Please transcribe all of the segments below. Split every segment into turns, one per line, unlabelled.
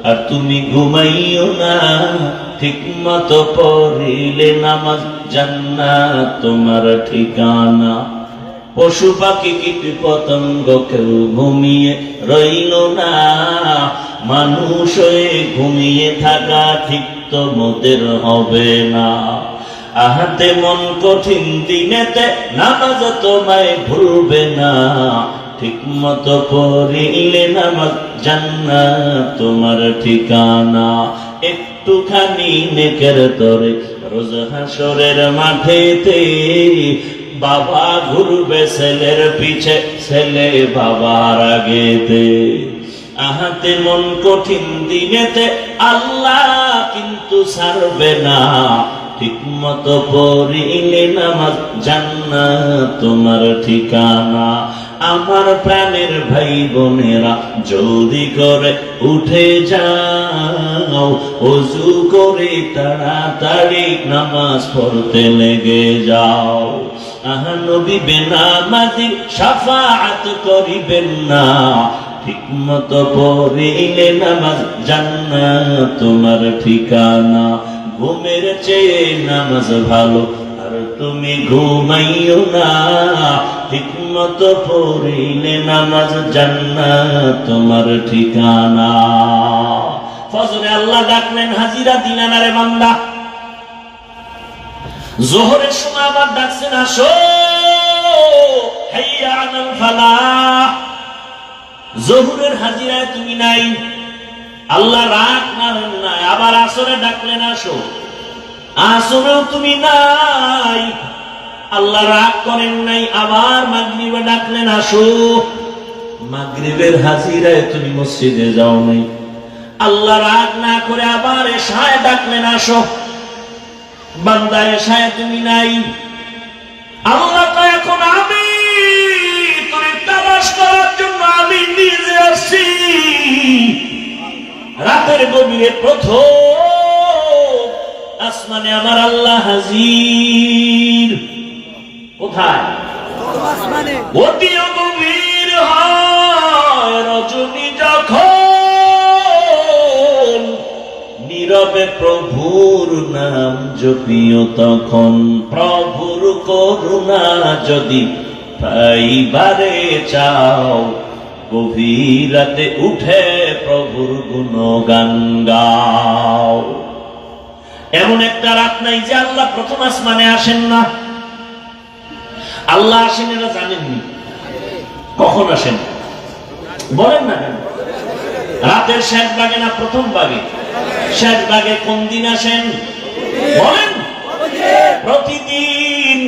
আর তুমি ঘুমাইও না, ঠিক মতো পড়িলে নামাজ জান্নাত তোমার ঠিকানা। পশু পাখি কীট পতঙ্গ কেউ ঘুমিয়ে রইল না, মানুষ হয়ে ঘুমিয়ে থাকা ঠিক তো মোদের হবে না। আহাতে মন কঠিন দিনেতে নামাজ তোমায় ভুলবে না, ঠিক মতো পড়িলে নামাজ জান্নাত তোমার ঠিকানা। একটুখানি নেকের তরে রোজ হাসরের মাঠেতে, বাবা ঘুরবে ছেলের পিছে, ছেলে বাবার আগেতে। আহাতে মন কঠিন দিনেতে আল্লাহ কিন্তু ছাড়বে না, ঠিক মতো পড়িলে নামাজ জান্নাত তোমার ঠিকানা। আমার প্রাণের ভাই বোনেরা জলদি করে উঠে যাও, ওযু করে তাড়াতাড়ি নামাজ পড়তে লেগে যাও। নবী বেনামাজি শাফাআত করিবেন না, ঠিক মতো পড়িলে নামাজ জান্নাত তোমার ঠিকানা। ঘুমের চেয়ে নামাজ ভালো, আর তুমি ঘুমাইও না, ঠিক মতো পড়িলে নামাজ জান্নাত তোমার ঠিকানা। ফজরে আল্লাহ ডাকলেন, হাজিরা দিলেন, আরে বান্দা। যোহরের সময় আবার ডাকছেন, আসো হাইয়া আলাল ফালাহ। যোহরের হাজিরায় তুমি নাই, আল্লাহ রাগ মানেন না। আবার আসরে ডাকলেন, আসো, আসরেও তুমি নাই, আল্লাহ রাগ করেন নাই। আবার মাগরিবে ডাকলেন, আসো, মাগরিবের হাজিরায় তুমি মসজিদে যাও নাই, আল্লাহ রাগ না করে আবার এশায় ডাকলেন, আসো, বান্দা এশায় তুমি নাই। আল্লাহ তো এখন আমি তোরে তালাশ করার জন্য আমি নিজে আসছি। রাতের গভীরে প্রথম আসমানে আমার আল্লাহ হাজির। কোথায়? অতিও গভীর হয় রজনী যখন, নীরবে প্রভুর নাম জপিও তখন। প্রভুর করুণা যদি পাইবারে চাও, গভীর রাতে উঠে প্রভুর গুণগান গাও। এমন একটা রাত নাই যে আল্লাহ প্রথম আসমানে আসেন না। আল্লাহ আসেন এরা জানেননি, কখন আসেন বলেন না কেন? রাতের শেষ ভাগে না প্রথম ভাগে? শেষ ভাগে। কোন দিন আসেন বলেন? প্রতিদিন।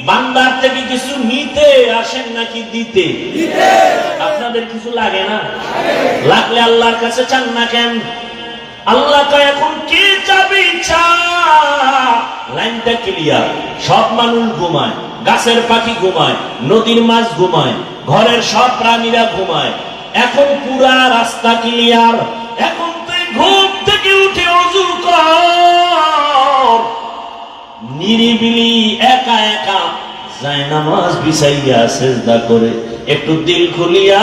বান্দার থেকে কিছু নিতে আসেন নাকি দিতে? আপনাদের কিছু লাগে না? লাগলে আল্লাহর কাছে চান না কেন? আল্লাহ তো এখন কে চাবি চা, লাইনটা ক্লিয়ার। সব মানুষ ঘুমায়, গাছের পাখি ঘুমায়, নদীর মাছ ঘুমায়, ঘরের সব প্রাণীরা ঘুমায়। এখন পুরা রাস্তা ক্লিয়ার। এখন তুই ঘুম থেকে উঠে ওযু কর, নিরিবিলি একা একা জায়নামাজ বিছাইয়া সিজদা করে একটু দিল খুলিয়া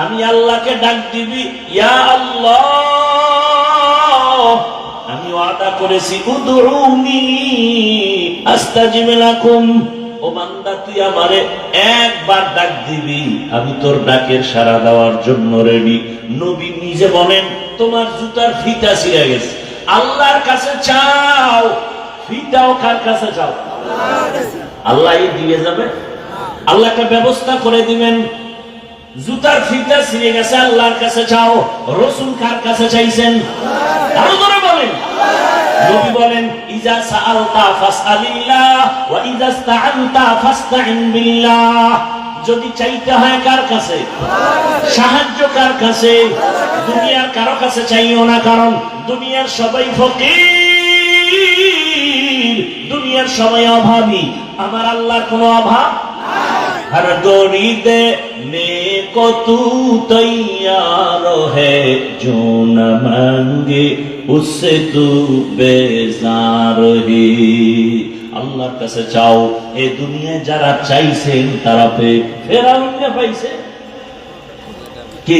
আমি আল্লাহকে ডাক দিবি, ইয়া আল্লাহ, আমি ওয়াদা করেছি উদউনি আস্তাজিব লাকুম। ও বান্দা, তুই আমারে একবার ডাক দিবি, আমি তোর ডাকের সাড়া দেওয়ার জন্য রেডি। নবী নিজে বলেন, তোমার জুতার ফিতা ছিঁড়ে গেছে, আল্লাহর কাছে চাও। ফিতাও কার কাছে চাও? আল্লাহ দিয়ে যাবে, আল্লাহ একটা ব্যবস্থা করে দিবেন। জুতার ফিতা ছিঁড়ে গেছে, আল্লাহর কাছে চাও। রাসূল কার কাছে চাইছেন? আরো ধরে বলেন। নবী বলেন, ইজা সাআলতা ফাসআলিল্লাহ ওয়া ইজা ইসতাআনতা ফাসতাইন বিল্লাহ। যদি চাইতে হয় কার কাছে? সাহায্য কার কাছে? দুনিয়ার কারো কাছে চাইও না, কারণ দুনিয়ার সবাই ফকির, দুনিয়ার সবাই অভাবী। আমার আল্লাহর কোনো অভাব हर गोरी देने को तू तैयार है, जो न मांगे उससे तू बेजार है। আল্লাহর কাছে চাও। এই দুনিয়ায় যারা চাইছেন তারা পেয়ে, ফেরাউন পাইছে কি?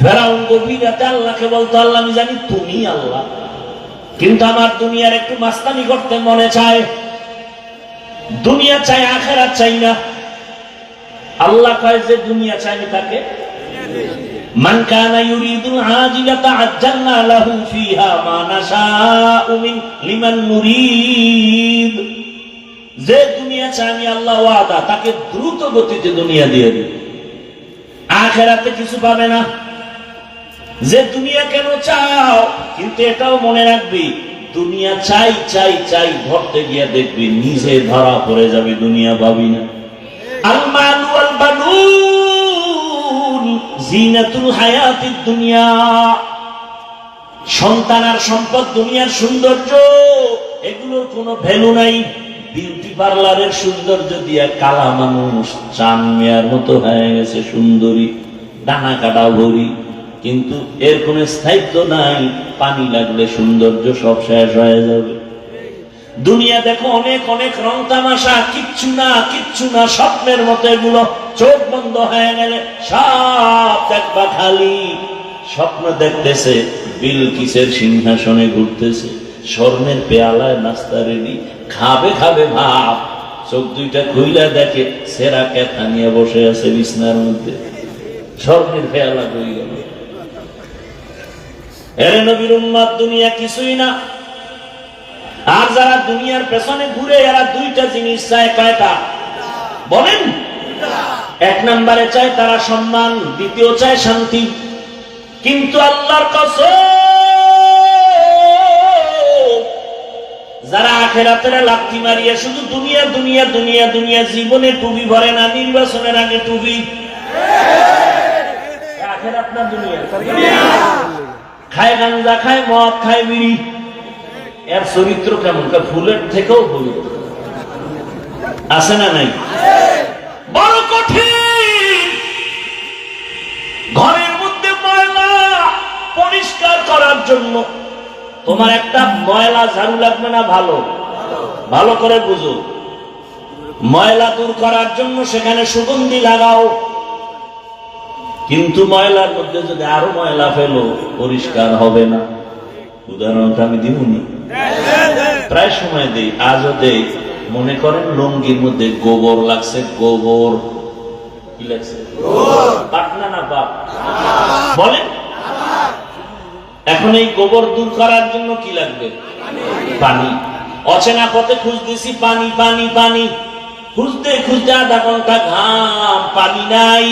ফেরাউন গভীর রাতে আল্লাহকে বলতো, আল্লাহ আমি জানি তুমি আল্লাহ, কিন্তু আমার দুনিয়ার একটু মাস্তানি করতে মনে চায়, দুনিয়া চাই আখিরাত চাই না। আল্লাহ কয় যে দুনিয়া চাই তাকে, মান কানা ইউরিদুল আজিলাতা আজ্জালনা লাহু ফিহা মা নাশাউ লিমান নুরিদ। যে দুনিয়া চাই আমি আল্লাহ ওয়াদা তাকে দ্রুত গতিতে দুনিয়া দিয়ে দিই, আখিরাতে কিছু পাবে না। যে দুনিয়া কেন চাও, কিন্তু এটাও মনে রাখবি দুনিয়া চাই চাই চাই ধরতে গিয়া দেখবি নিজে ধরা পড়ে যাবে, দুনিয়া পাবি না। আল মালু ওয়াল বানুন জিনাতুল হায়াতিদ দুনিয়া। সন্তান আর সম্পদ দুনিয়ার সৌন্দর্য, এগুলোর কোনো ভ্যালু নাই। বিউটি পার্লারের সৌন্দর্য দিয়া কালা মানুষ চান মেয়ার মতো হয়ে গেছে সুন্দরী, ডানা কাটা ভরি, কিন্তু এর কোন স্থায়িত্ব নাই। পানি লাগলে সৌন্দর্য সব শেষ হয়ে যাবে। দুনিয়া দেখো অনেক অনেক রং তামাশা, কিচ্ছু না কিচ্ছু না, স্বপ্নের মতো এগুলো। চোখ বন্ধ হয়ে গেলে সব দেখবা খালি। স্বপ্ন দেখতেছে বিলকিসের সিংহাসনে ঘুরতেছে, স্বর্ণের পেয়ালায় নাস্তা রেডি, খাবে খাবে ভাব। চোখ দুইটা খুইলা দেখে সেরা ক্যাথা নিয়ে বসে আছে বিছনার মধ্যে, স্বর্ণের পেয়ালা কই গেল। এরে নবীর উম্মত, দুনিয়া কিছুই না। আর যারা দুনিয়ার পেছনে ঘুরে এরা দুইটা জিনিস চায়। কয়টা বলেন? এক নম্বরে চায় তারা সম্মান, দ্বিতীয় চায় শান্তি। কিন্তু আল্লাহর কসম, যারা আখিরাতের লাথি মারিয়া শুধু দুনিয়া দুনিয়া দুনিয়া দুনিয়া, জীবনে টুপি ভরে না, নির্বাচনের আগে টুপি। আখিরাত না দুনিয়া? খায় গাঞ্জা, খায় মদ, খায় বিড়ি। এর চরিত্র কেমন? ফুলের থেকেও পবিত্র আছে না নাই? বড় কঠিন। ঘরের মধ্যে ময়লা পরিষ্কার করার জন্য তোমার একটা ময়লা ঝাড়ু লাগবে না? ভালো ভালো করে বুঝো, ময়লা দূর করার জন্য সেখানে সুগন্ধি লাগাও, কিন্তু ময়লার মধ্যে যদি আরো ময়লা ফেলো পরিষ্কার হবে না। উদাহরণটা আমি দিবনি, প্রায় সময় দেই, আজও দেই। মনে করেন লুঙ্গির মধ্যে গোবর লাগছে, গোবর কি লাগছে? পাটনা না পাপ বলেন? এখন এই গোবর দূর করার জন্য কি লাগবে? পানি। অচেনা পথে খুঁজতেছি পানি পানি পানি, খুঁজতে খুঁজতে আধা ঘন্টা ঘাম, পানি নাই।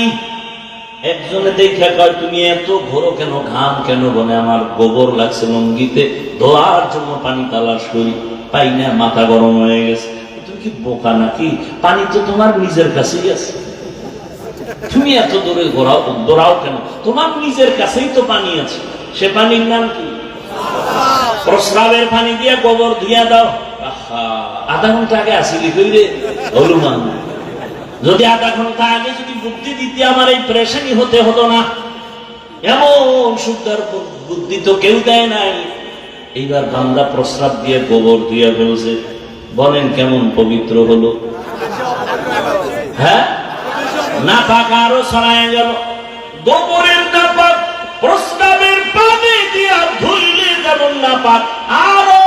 একজনে দেখে কয় তুমি এত ঘোরো কেন, ঘাম কেন? বলে আমার গোবর লাগছে লুঙ্গিতে, ধোয়ার জন্য পানি তালাশ করি, পাই না, মাথা গরম হয়ে গেছে। তুমি কি বোকা নাকি? পানি তো তোমার নিজের কাছেই আছে, তুমি এত দূরে দৌড়াও কেন? তোমার নিজের কাছেই তো পানি আছে। সে পানির নাম কি? প্রস্রাবের পানি দিয়ে গোবর ধুইয়া দাও। আধা ঘন্টা আগে আসিলি কইরে হলুমান। যদি আধা ঘন্টা আগে যদি বুদ্ধি দিতে আমার এই প্রেশানি হতে হতো না। এমন সুন্দর বুদ্ধি তো কেউ দেয় নাই। এইবার বান্দা প্রস্রাব দিয়ে গোবর ধুইয়া ফেলছে, বলেন কেমন পবিত্র হলো? হ্যাঁ, নাপাক আরো ছড়ায় গেল। গোবরের নাপাক প্রস্রাবের পানি দিয়া ধুইলে যেমন নাপাক, আরো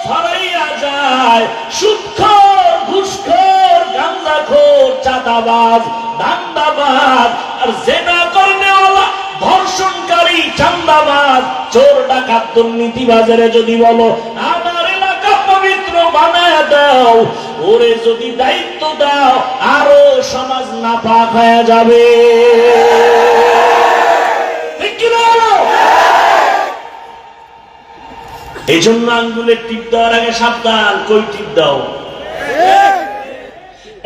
ছড়াইয়া যায়। সুদখোর, ঘুষখোর, গাঁজাখোর, চাঁদাবাজ, ধান্দাবাজ আর জেনা করনেওয়ালা, ধর্ষণকারী, চাঁদাবাজ, চোর, ডাকাত, দুর্নীতিবাজের যদি বলো আমার এলাকা পবিত্র বানায় দাও, ওরে যদি দায়িত্ব দাও, আরো সমাজ নাপাক হয়ে যাবে। এই জন্য আঙ্গুলের টিপ দেওয়ার আগে সাবধান। কই টিপ দাও?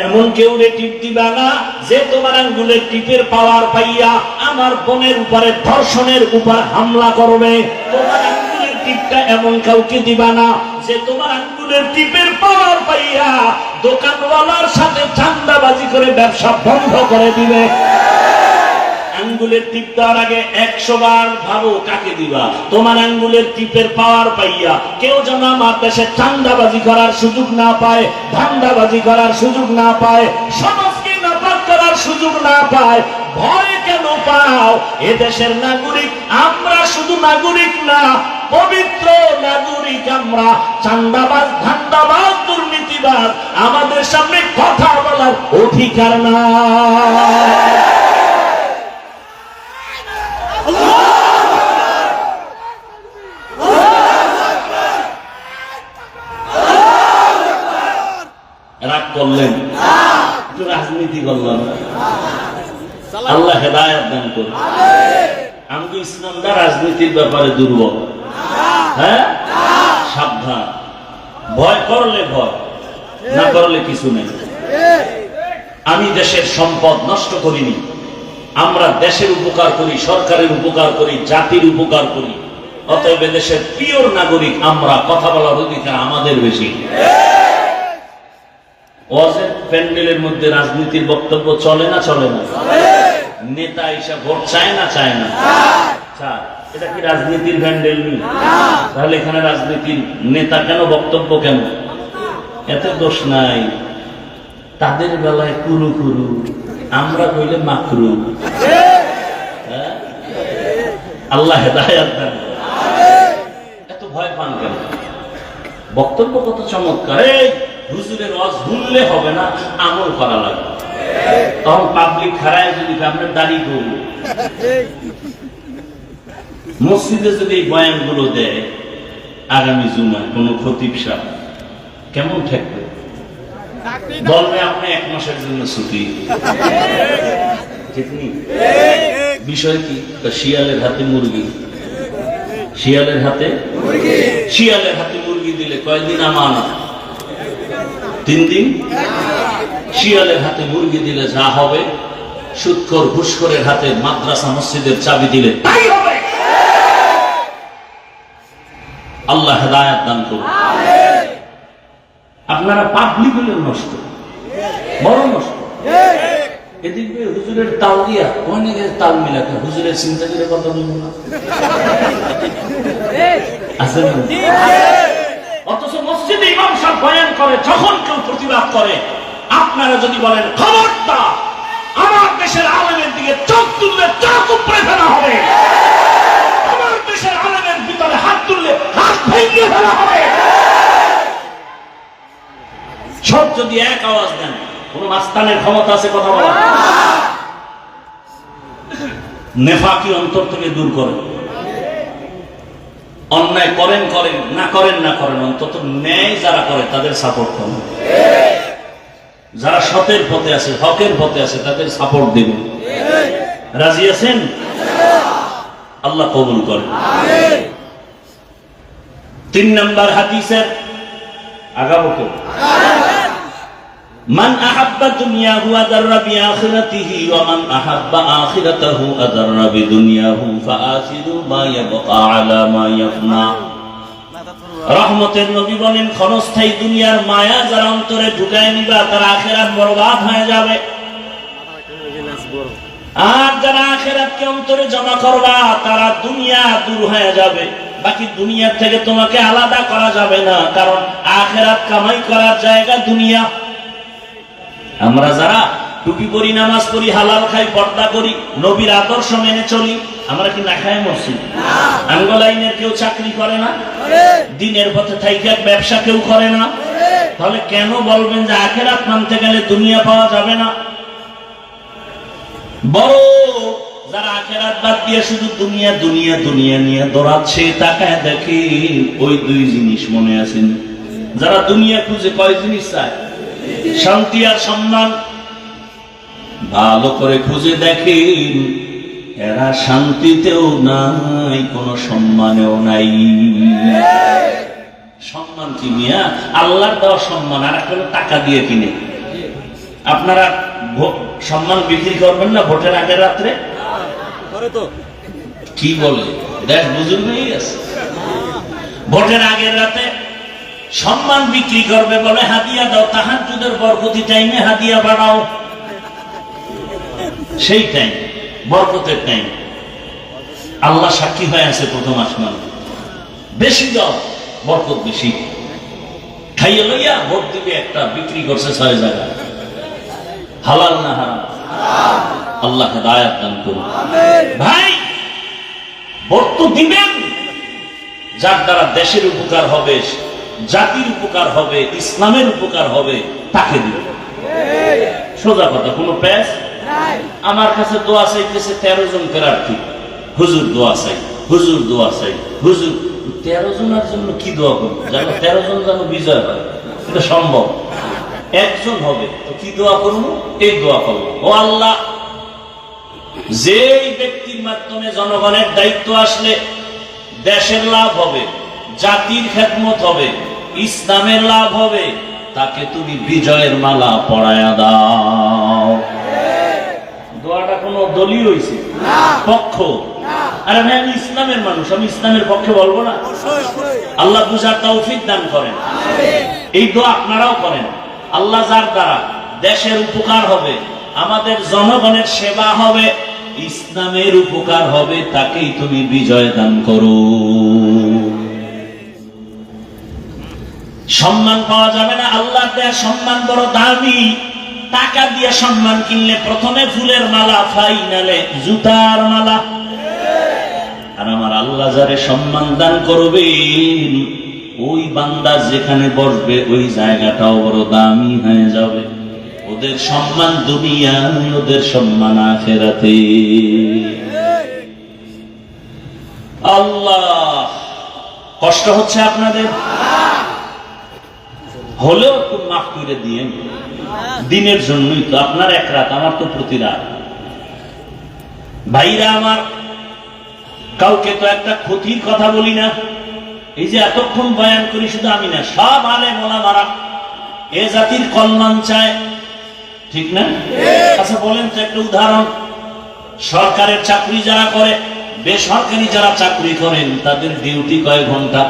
এমন কেউ রে টিপ দিবা না যে তোমার আঙ্গুলের টিপের পাওয়ার পাইয়া আমার বোনের উপরে ধর্ষণের উপর হামলা করবে। তোমার আঙ্গুলের টিপটা এমন কাউকে দিবা না যে তোমার আঙ্গুলের টিপের পাওয়ার পাইয়া দোকানওয়ালার সাথে চাঁদাবাজি করে ব্যবসা বন্ধ করে দিবে। আঙ্গুলের টিপ দেওয়ার আগে 100 বার ভাবো কাকে দিবা। তোমার আঙ্গুলের টিপের পাওয়ার পাইয়া কেউ যেন আমার দেশে চাঁদাবাজি করার সুযোগ না পায়, ধান্দাবাজি করার সুযোগ না পায়, সমাজকে নাপাক করার সুযোগ না পায়, ভয় কেন পাও? এদেশের নাগরিক আমরা, শুধু নাগরিক না, পবিত্র নাগরিক আমরা। চান্দাবাজ, ধান্দাবাজ, দুর্নীতিবাজ আমাদের সামনে কথা বলার অধিকার না। রাগ করলেন, একটু রাজনীতি করলাম, আল্লাহ হেদায়েত দান করুন। আমি তো ইসলামটা রাজনীতির ব্যাপারে দুর্বল, হ্যাঁ, সাবধান। ভয় করলে ভয়, না করলে কিছু নেই। আমি দেশের সম্পদ নষ্ট করিনি, আমরা দেশের উপকার করি, সরকারের উপকার করি, জাতির উপকার করি। অতএব দেশের পিওর নাগরিক আমরা, কথা বলার অধিকার আমাদের বেশি। ওয়াজের প্যান্ডেলের মধ্যে রাজনীতির বক্তব্য চলে না চলে না? নেতা এসে ভোট চায় না চায় না? চায়। এটা কি রাজনীতির প্যান্ডেল নেই? তাহলে এখানে রাজনীতির নেতা কেন, বক্তব্য কেন? এতে দোষ নাই, তাদের বেলায় কুরু কুরু, আমরা কইলে মাকরু। আল্লাহ হেদায়েত দান করুন। এত ভয় পান কেন? বক্তব্য কত চমৎকার। এই হুজুরের ওয়াজ শুনলে হবে না, আমল করা লাগবে। তখন পাবলিক খারায় যদি আপনার দাড়ি করব, মসজিদে যদি এই বয়ানগুলো দেয় আগামী জুমায় কোন খতিব সাহেব, কেমন থাকবে? বলবে আপনি 1 মাসের জন্য ছুটি। ঠিক নেই? বিষয় কি? শিয়ালের হাতে মুরগি, শিয়ালের হাতে মুরগি, শিয়ালের হাতে মুরগি দিলে কয়দিন আমানত? 3 দিন। শিয়ালের হাতে মুরগি দিলে যা হবে, সুদখোর ঘুষখোরের হাতে মাদ্রাসা মসজিদের চাবি দিলে তাই হবে। আল্লাহ হেদায়েত দান করুন। আপনারা পাবলিক হলেও নষ্ট, বড় নষ্ট। এদিক দিয়ে হুজুরের তাল দিয়া অনেকের তাল মিলাকে হুজুরের চিন্তা করে কথা বলব না, আছে না? অথচ মসজিদে ইমাম সাহেব বয়ান করে, যখন কেউ প্রতিবাদ করে, আপনারা যদি বলেন খবরদার আমার দেশের আলেমের দিকে চোখ তুললে চোখ উপরে ফেলা হবে, আমার দেশের আলেমের ভিতরে হাত তুললে হাত ভেঙে ফেলা হবে, সব যদি এক আওয়াজ দেন, কোন মাস্তানের ক্ষমতা আছে কথা বলা? নেফাকি অন্তর থেকে দূর করেন। অন্যায় করেন করেন, না করেন না করেন, অন্তত ন্যায় যারা করে তাদের সাপোর্ট করেন। যারা সতের পথে আছে, হকের পথে আছে, তাদের সাপোর্ট দিবেন। রাজি আছেন? আল্লাহ কবুল করেন। 3 নম্বর হাদিসের আগাবো তো, মান আহাব্বা দুনিয়াহু আদাররা বিআখিরাতিহি ওয়া মান আহাব্বা আখিরাতাহু আদাররা বিদুনিয়াহু ফাআসিরু মা ইয়াবকা আলা মা ইয়াফনা। রহমতের নবী বলেন, ক্ষণস্থায়ী দুনিয়ার মায়া যারা অন্তরে ঢুকায় নিবা, তারা আখিরাত বরবাদ হয়ে যাবে। আর যারা আখিরাতকে অন্তরে জমা করবা, তারা দুনিয়া দূর হয়ে যাবে। বাকি দুনিয়ার থেকে তোমাকে আলাদা করা যাবে না, কারণ আখিরাত কামাই করার জায়গা দুনিয়া। আমরা যারা টুপি পরি, নামাজ পড়ি, হালাল খাই, পর্দা করি, নবীর আদর্শ মেনে চলি, আমরা কি না খায় মরছি? আঙ্গলাইনের কেউ চাকরি করে না, দিনের পথে থাইকা ব্যবসা কেউ করে না, তাহলে কেন বলবেন যে আখিরাত মানতে গেলে দুনিয়া পাওয়া যাবে না? বড় যারা আখিরাত বাদ দিয়ে শুধু দুনিয়া দুনিয়া দুনিয়া নিয়ে দৌড়াচ্ছে, তাকায় দেখে ওই 2 জিনিস মনে আছেন? যারা দুনিয়া খুঁজে কয় জিনিস চায়? শান্তি আর সম্মান। ভালো করে খুঁজে দেখেন, এরা শান্তিতেও নাই, কোন সম্মানেও নাই। সম্মান কি মিয়া? আল্লাহর দেওয়া সম্মান, আর একটা টাকা দিয়ে কিনে। আপনারা সম্মান বিক্রি করবেন না ভোটের আগের রাত্রে? কি বলে দেখ, বুঝুন হয়ে গেছে। ভোটের আগের রাতে সম্মান বিক্রি করবে বলে হাদিয়া দাও, তাহাজ্জুদের বরকতি টাইমে হাদিয়া বাড়াও, সেই টাইম বরকতের টাইম। আল্লাহ সাক্ষী হয়ে আছে প্রথম আসমান, বেশি দাও বরকত বেশি। খাইয়ে লইয়া ভোট দিবে একটা, বিক্রি করছে 6 জায়গা। হালাল না হারাম? আল্লাহ হেদায়েত দান করুন। ভাই, ভোট তো দিবেন যার দ্বারা দেশের উপকার হবে, জাতির উপকার হবে, ইসলামের উপকার হবে, তাকে দিবেন। সোজা কথা, কোনো প্যাস। আমার কাছে দোয়া চাইতেছে 13 জন প্রার্থী, হুজুর দোয়া চাই, হুজুর দোয়া চাই, হুজুর। 13 জনের জন্য কি দোয়া করবো? যেন 13 জন যেন বিজয় হয়, এটা সম্ভব। একজন হবে তো কি দোয়া করবো? এই দোয়া করবো, ও আল্লাহ, যেই ব্যক্তির মাধ্যমে জনগণের দায়িত্ব আসলে দেশের লাভ হবে, জাতির খেদমত হবে, ইসলামের লাভ হবে, তাকে তুমি বিজয়ের মালা পরায়া দাও। দোয়াটা কোনো দলীয় হয়েছে পক্ষ? আরে ভাই, আমি ইসলামের মানুষ, আমি ইসলামের পক্ষে বলবো না? আল্লাহ বুঝার তৌফিক দান করেন। এই দোয়া আপনারাও করেন। আল্লাহ যার দ্বারা দেশের উপকার হবে, আমাদের জনগণের সেবা হবে, ইসলামের উপকার হবে, তাকেই তুমি বিজয় দান করো। সম্মান পাওয়া যাবে না, আল্লাহ দেয়া সম্মান বড় দামি। টাকা দিয়ে সম্মান কিনলে প্রথমে ফুলের মালা, ফাইনালে জুতার মালা। আর আমার আল্লাহ যারে সম্মান দান করবেন, ওই বান্দা যেখানে বসবে ওই জায়গাটাও বড় দামি হয়ে যাবে। ওদের সম্মান দুনিয়ায়, ওদের সম্মান আখিরাতে। আল্লাহ, কষ্ট হচ্ছে আপনাদের, হলেও একটু মাফ করে দিয়ে। দিনের জন্যই তো, আপনার এক রাত, আমার তো প্রতি রাত। ভাইরা আমার, কাউকে তো একটা ক্ষতির কথা বলি না। এই যে এতক্ষণ বয়ান করি, শুধু আমি না, সব আলেম ওলামারা এ জাতির কল্যাণ চায়, ঠিক না? আচ্ছা বলেন তো একটা উদাহরণ, সরকারের চাকরি যারা করে, বেসরকারি যারা চাকরি করেন, তাদের ডিউটি কয় ঘন্টা?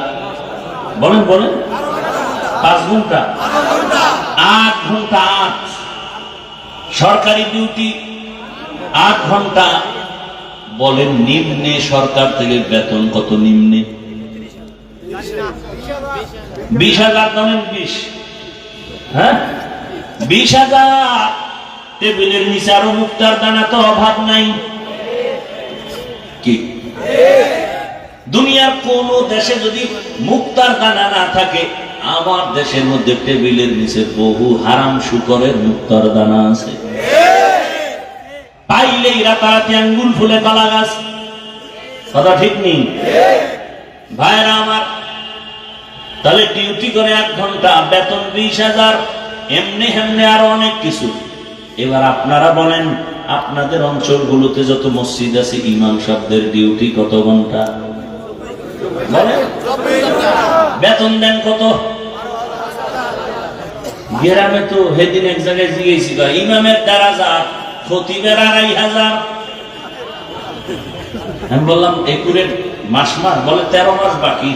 বলেন বলেন। 5 ঘন্টা, 8 ঘন্টা। 8 সরকারি ডিউটি 8 ঘন্টা। বলেন নিম্নে সরকার থেকে বেতন কত? নিম্নে 20,000। ধরেন 20, হ্যাঁ 20,000। টেবিলের নিচে আরো মুক্তার দানা তো অভাব নাই কি? দুনিয়ার কোন দেশে যদি মুক্তার দানা না থাকে, আমার দেশের মধ্যে টেবিলের নিচে বহু হারাম শুকরের মুক্তার দানা আছে। পাইলেই রাতারাতি আঙ্গুল ফুলে কলা গাছ। কথা ঠিক নেই ভাইরা আমার? তাহলে ডিউটি করে 8 ঘন্টা, বেতন 20,000। এমনি হেমনি আরো অনেক কিছু। এবার আপনারা বলেন, আপনাদের অঞ্চলগুলোতে যত মসজিদ আছে, ইমাম সাহেবদের ডিউটি কত ঘন্টা? বলেন। বেতন দেন কত? গ্রামে তো সেদিন এক জায়গায় জিজ্ঞেসি, ইমামের 1,000, খতিবের 2,500। আমি বললাম একুরেট মাস? বলে 13 মাস বাকি।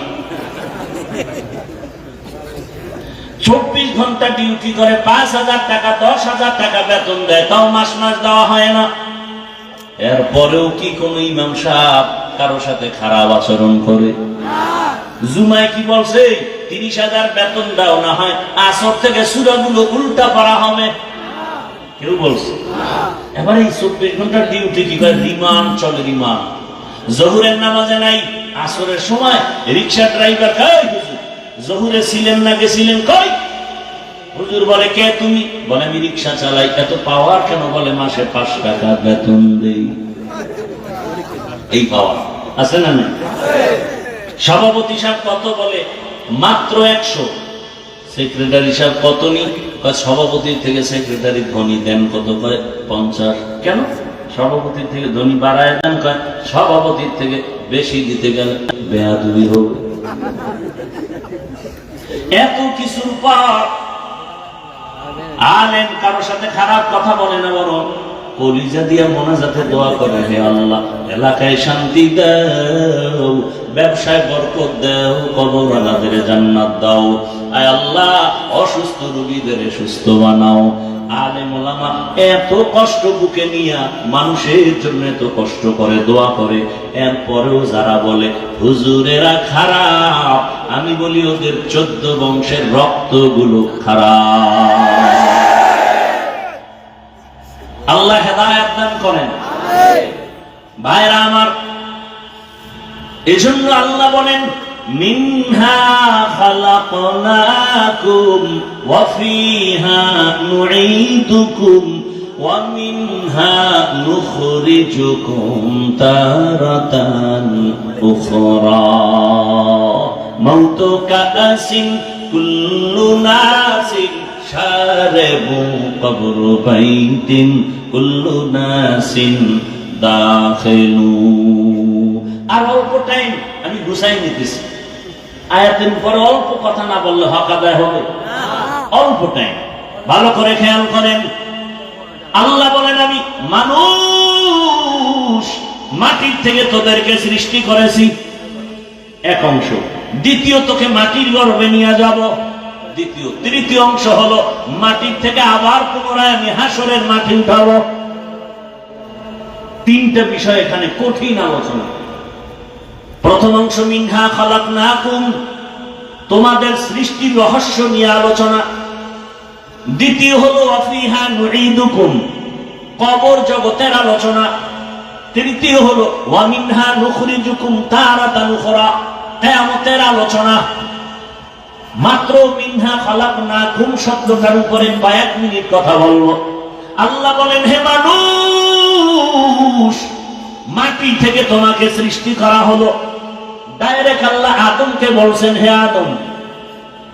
24 ঘন্টা ডিউটি করে, 5,000 টাকা, 10,000 টাকা বেতন দেয়, তাও মাস দেওয়া হয় না। এরপরেও কি কোন ইমাম সাহেব কারো সাথে খারাপ আচরণ করে? জুমায় কি বলছে? 30,000 বেতন দাও, না হয় আসর থেকে সূরাগুলো উল্টা পড়া হবে। কেউ বলছে? এবার এই 24 ঘন্টার ডিউটি কি করে? রিমান্ড চলে, রিমান্ড। জহুরের নামাজে নাই, আসরের সময় রিক্সা ড্রাইভার, জহুরে ছিলেন না, গেছিলেন কই? হুজুর বলে কে তুমি? বলে আমি রিক্সা চালাই। এত পাওয়ার কেন? বলে মাসে 5 টাকা বেতন দেই। এই পাওয়ার আছে না? না। সভাপতি সাহেব কত? বলে মাত্র 100। সেক্রেটারি সাহেব কত নি? সভাপতির থেকে সেক্রেটারি ধনী। দেন কত? কয় 50। কেন? সভাপতির থেকে ধনী বাড়ায় দেন। কয় সভাপতির থেকে বেশি দিতে গেলে বেয়াদবি হবে। এত কিছুর পর আলেম কারোর সাথে খারাপ কথা বলে না, বরং কলিজা দিয়া মোনাজাতে দোয়া করে, হে আল্লাহ এলাকায় শান্তি দাও, ব্যবসায় বরকত দাও, কবরওয়ালাদের জান্নাত দাও, আয় আল্লাহ অসুস্থ রোগীদের সুস্থ বানাও। আলেম ওলামা এত কষ্ট বুকে নিয়া মানুষের জন্য এত কষ্ট করে, দোয়া করে, এরপরেও যারা বলে হুজুরেরা খারাপ, আমি বলি ওদের 14 বংশের রক্তগুলো খারাপ। আল্লাহ হেদায়েত দান করেন। ভাইরা আমার, এজন্য আল্লাহ বলেন মিনহা খালাকনাকুম ওয়া ফিহা নুঈদুকুম ওয়া মিনহা নুখরিজুকুম তারাতান উখরা মাউতু কাসিন কুল্লু নাসিন শারিবু কবরু বাইতিন কুল্লু নাসিন দাখিলু। আর অল্প টাইম আমি গুছাই নিতেছি, আয়াতের পরে অল্প কথা না বললে হক আদায় হবে? অল্প টাইম, ভালো করে খেয়াল করেন। আল্লাহ বলেন আমি মানুষ মাটির থেকে তোদেরকে সৃষ্টি করেছি, এক অংশ। দ্বিতীয়, তোকে মাটির গর্ভে নিয়ে যাব, দ্বিতীয়। তৃতীয় অংশ হলো মাটির থেকে আবার পুনরায় আমি হাসরের মাটি উঠাবো। তিনটা বিষয় এখানে কঠিন আলোচনা। প্রথম অংশ মিনহা খালাকনাকুম, তোমাদের সৃষ্টির রহস্য নিয়ে আলোচনা। দ্বিতীয় হলো ওয়াফিহা নুঈদুকুম, কবর জগতের আলোচনা। তৃতীয় হলো ওয়া মিনহা নুখরিজুকুম তারাতান উখরা, কিয়ামতের আলোচনা। মাত্র মিনহা খালাকনাকুম শব্দটার উপরে কয়েক মিনিট কথা বলবো। আল্লাহ বলেন হে মানুষ, মাটি থেকে তোমাকে সৃষ্টি করা হলো। ডাইরেক্ট আল্লাহ আদমকে বলছেন হে আদম,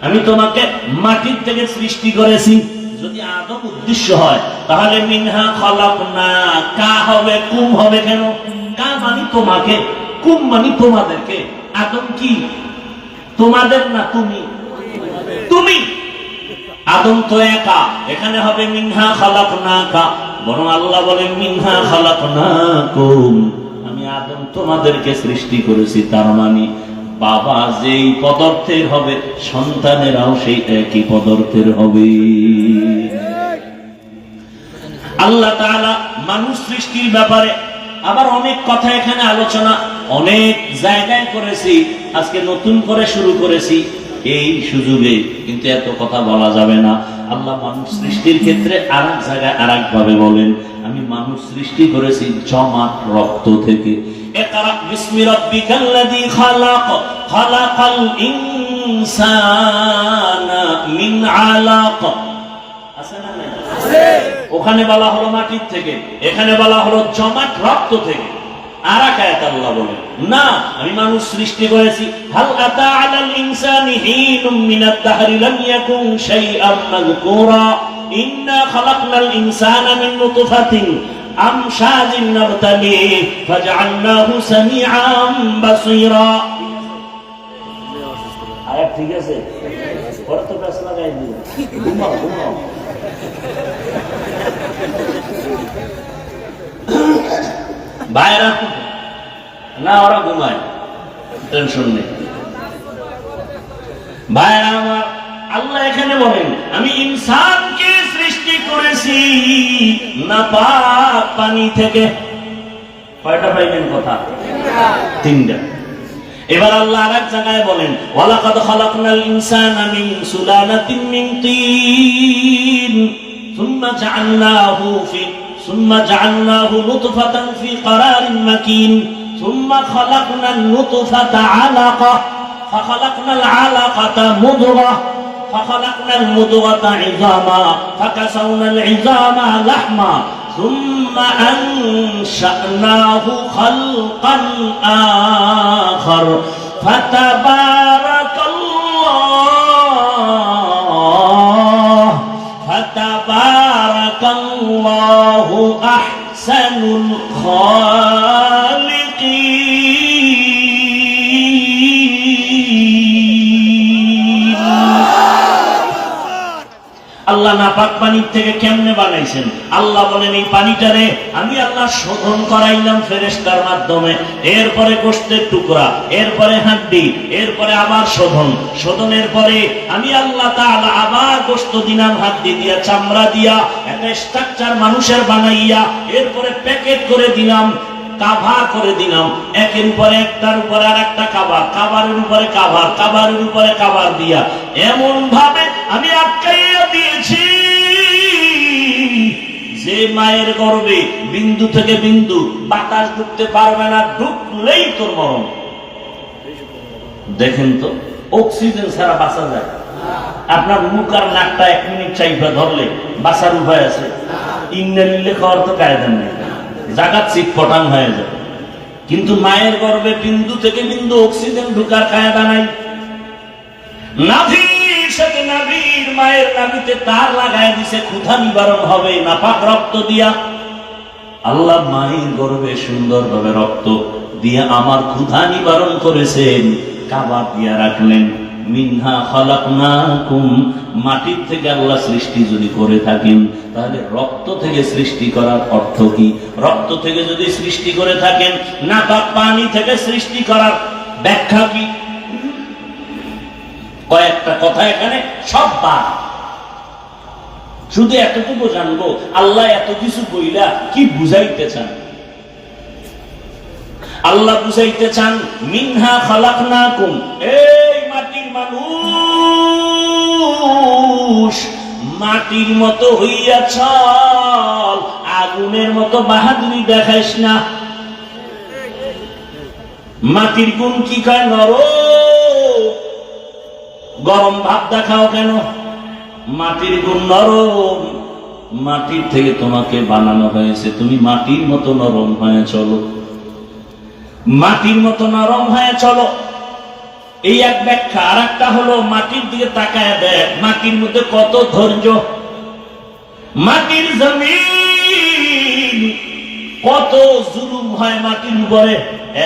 আমি তোমাকে মাটির থেকে সৃষ্টি করেছি। যদি আদম উদ্দেশ্য হয় তাহলে মিনহা খালাকনা কা হবে, কুম হবে কেন? কা মানে তোমাকে, কুম মানে তোমাদেরকে। আদম কি তোমাদের না? তুমি তুমি আদম তো একা, এখানে হবে মিনহা খালাকনাকা। বরং আল্লাহ বলেন মিনহা খালাকনাকুম, আমি আদম তোমাদেরকে সৃষ্টি করেছি। তার মানে বাবা যেই পদার্থের হবে সন্তানেরাও সেই একই পদার্থের হবে। আল্লাহ তাআলা মানুষ সৃষ্টির ব্যাপারে আবার অনেক কথা এখানে আলোচনা অনেক জায়গায় করেছি, আজকে নতুন করে শুরু করেছি এই সুযোগে, কিন্তু এত কথা বলা যাবে না। আল্লাহ মানুষ সৃষ্টির ক্ষেত্রে আর এক জায়গায় আর এক ভাবে বলেন আমি মানুষ সৃষ্টি করেছি জমাট রক্ত থেকে। ইকরা বিসমি রাব্বিকাল্লাযী খালাক, খালাকাল ইনসানা মিন আলাক। আছে না? আছে। ওখানে বলা হলো মাটির থেকে, এখানে বলা হলো জমাট রক্ত থেকে। আর এক আয়াত আল্লাহ বলেন না, আমি মানুষ সৃষ্টি করেছি হাল আতা আলাল ইনসানি হিনুম মিনাদ দাহরি লাম ইয়াকুন শাইআম মাযকুরা ইন্না খালাকনাল ইনসানা মিন নুতফাতিন আমশাজিন নাবতালি ফাজআলনাহু সামিআম বাসীরা। আয়াত ঠিক আছে? পরে তো প্রেস লাগাই দিও, ঘুমাও ঘুমাও। ভাইরা না, ওরা ঘুমায়, টেনশন নেই। ভাইরা আমার, আল্লাহ এখানে বলেন আমি ইনসানকে সৃষ্টি করেছি নাপাক পানি থেকে। কয়টা পাইবেন কথা? তিনটা। এবার আল্লাহ আরেক জায়গায় বলেন ওয়ালাকাদ খালাকনাল ইনসানা মিন সুলালাতিন মিন তিন সুম্মা জাআলনাহু নুতফাতান ফি ক্বারারিন মাকিন সুম্মা খালাকনান নুতফাতা আলাকা ফাখালাকনাল আলাকাতা মুদগাহ ফাখালাকনাল মুদগাতা ইযামা ফাকাসাওনাল ইযামা লাহমা ثم أنشأناه خلقا آخر فتبارك الله أحسن الخالقين। আল্লাহ নাপাক পানির থেকে কেমনে বানাইছেন? আল্লাহ বলেন এই পানিটারে আমি আল্লাহ শোধন করাইলাম ফেরেশতার মাধ্যমে, এরপরে গোশতের টুকরা, এরপরে হাড্ডি, এরপরে আবার শোধনের পরে আমি আল্লাহ তাআলা আবার গোশত দিলাম, হাড্ডি দিয়া, চামড়া দিয়া, একটা স্ট্রাকচার মানুষের বানাইয়া, এরপরে প্যাকেট করে দিলাম, কাভার করে দিলাম, একের উপরে একটার উপরে আর একটা কাভার, কাভারের উপরে কাভার, কাভারের উপরে কাভার দিয়া এমন ভাবে আমি আটকাইয়া দিয়েছি যে মায়ের গর্ভে বিন্দু থেকে বিন্দু বাতাস ঢুকতে পারবে না, ঢুকলেই তোর মরণ। দেখেন তো, অক্সিজেন ছাড়া বাঁচা যায়? আপনার মুখ আর নাকটা 1 মিনিট চাইপা ধরলে বাঁচার উপায় আছে? ইংরেজি খাওয়ার তো কায়দা নেই, জাগাত চিট পটাং হয়ে যায়। কিন্তু মায়ের গর্ভে বিন্দু থেকে বিন্দু অক্সিজেন ঢুকার কায়দা নাই। নাভির সাথে নাভির, মায়ের নাভিতে তার লাগায় দিছে, ক্ষুধা নিবারণ হবে নাপাক রক্ত দিয়া। আল্লাহ মায়ের গর্ভে সুন্দরভাবে রক্ত দিয়ে আমার ক্ষুধা নিবারণ করেছেন, কাবাব দিয়া রাখলেন। মিনহা খালাকনাকুম, মাটির থেকে আল্লাহ সৃষ্টি যদি করে থাকেন, তাহলে রক্ত থেকে সৃষ্টি করার অর্থ কি? রক্ত থেকে যদি সৃষ্টি করে থাকেন, নাপাক পানি থেকে সৃষ্টি করার ব্যাখ্যা কি? কয়েকটা কথা এখানে সব বাদ। শুধু এতটুকু জানবো, আল্লাহ এত কিছু বইলা কি বুঝাইতে চান? আল্লাহ বুঝাইতে চান মিনহা খালাকনাকুম, এই মাটির মানুষ, মাটির মতো হইয়া চল, আগুনের মতো বাহাদুরি দেখাইস না। মাটির গুণ কি কয়? নরম। গরম ভাব দেখাও কেন? মাটির গুণ নরম। মাটির থেকে তোমাকে বানানো হয়েছে, তুমি মাটির মতো নরম হয়ে চলো, মাটির মতো নরম হয়ে চলো। এই এক ব্যাখ্যা। আর একটা হলো মাটির দিকে তাকায় দেখ, মাটির মধ্যে কত ধৈর্য। মাটির জমিন কত জুলুম হয় মাটির উপরে,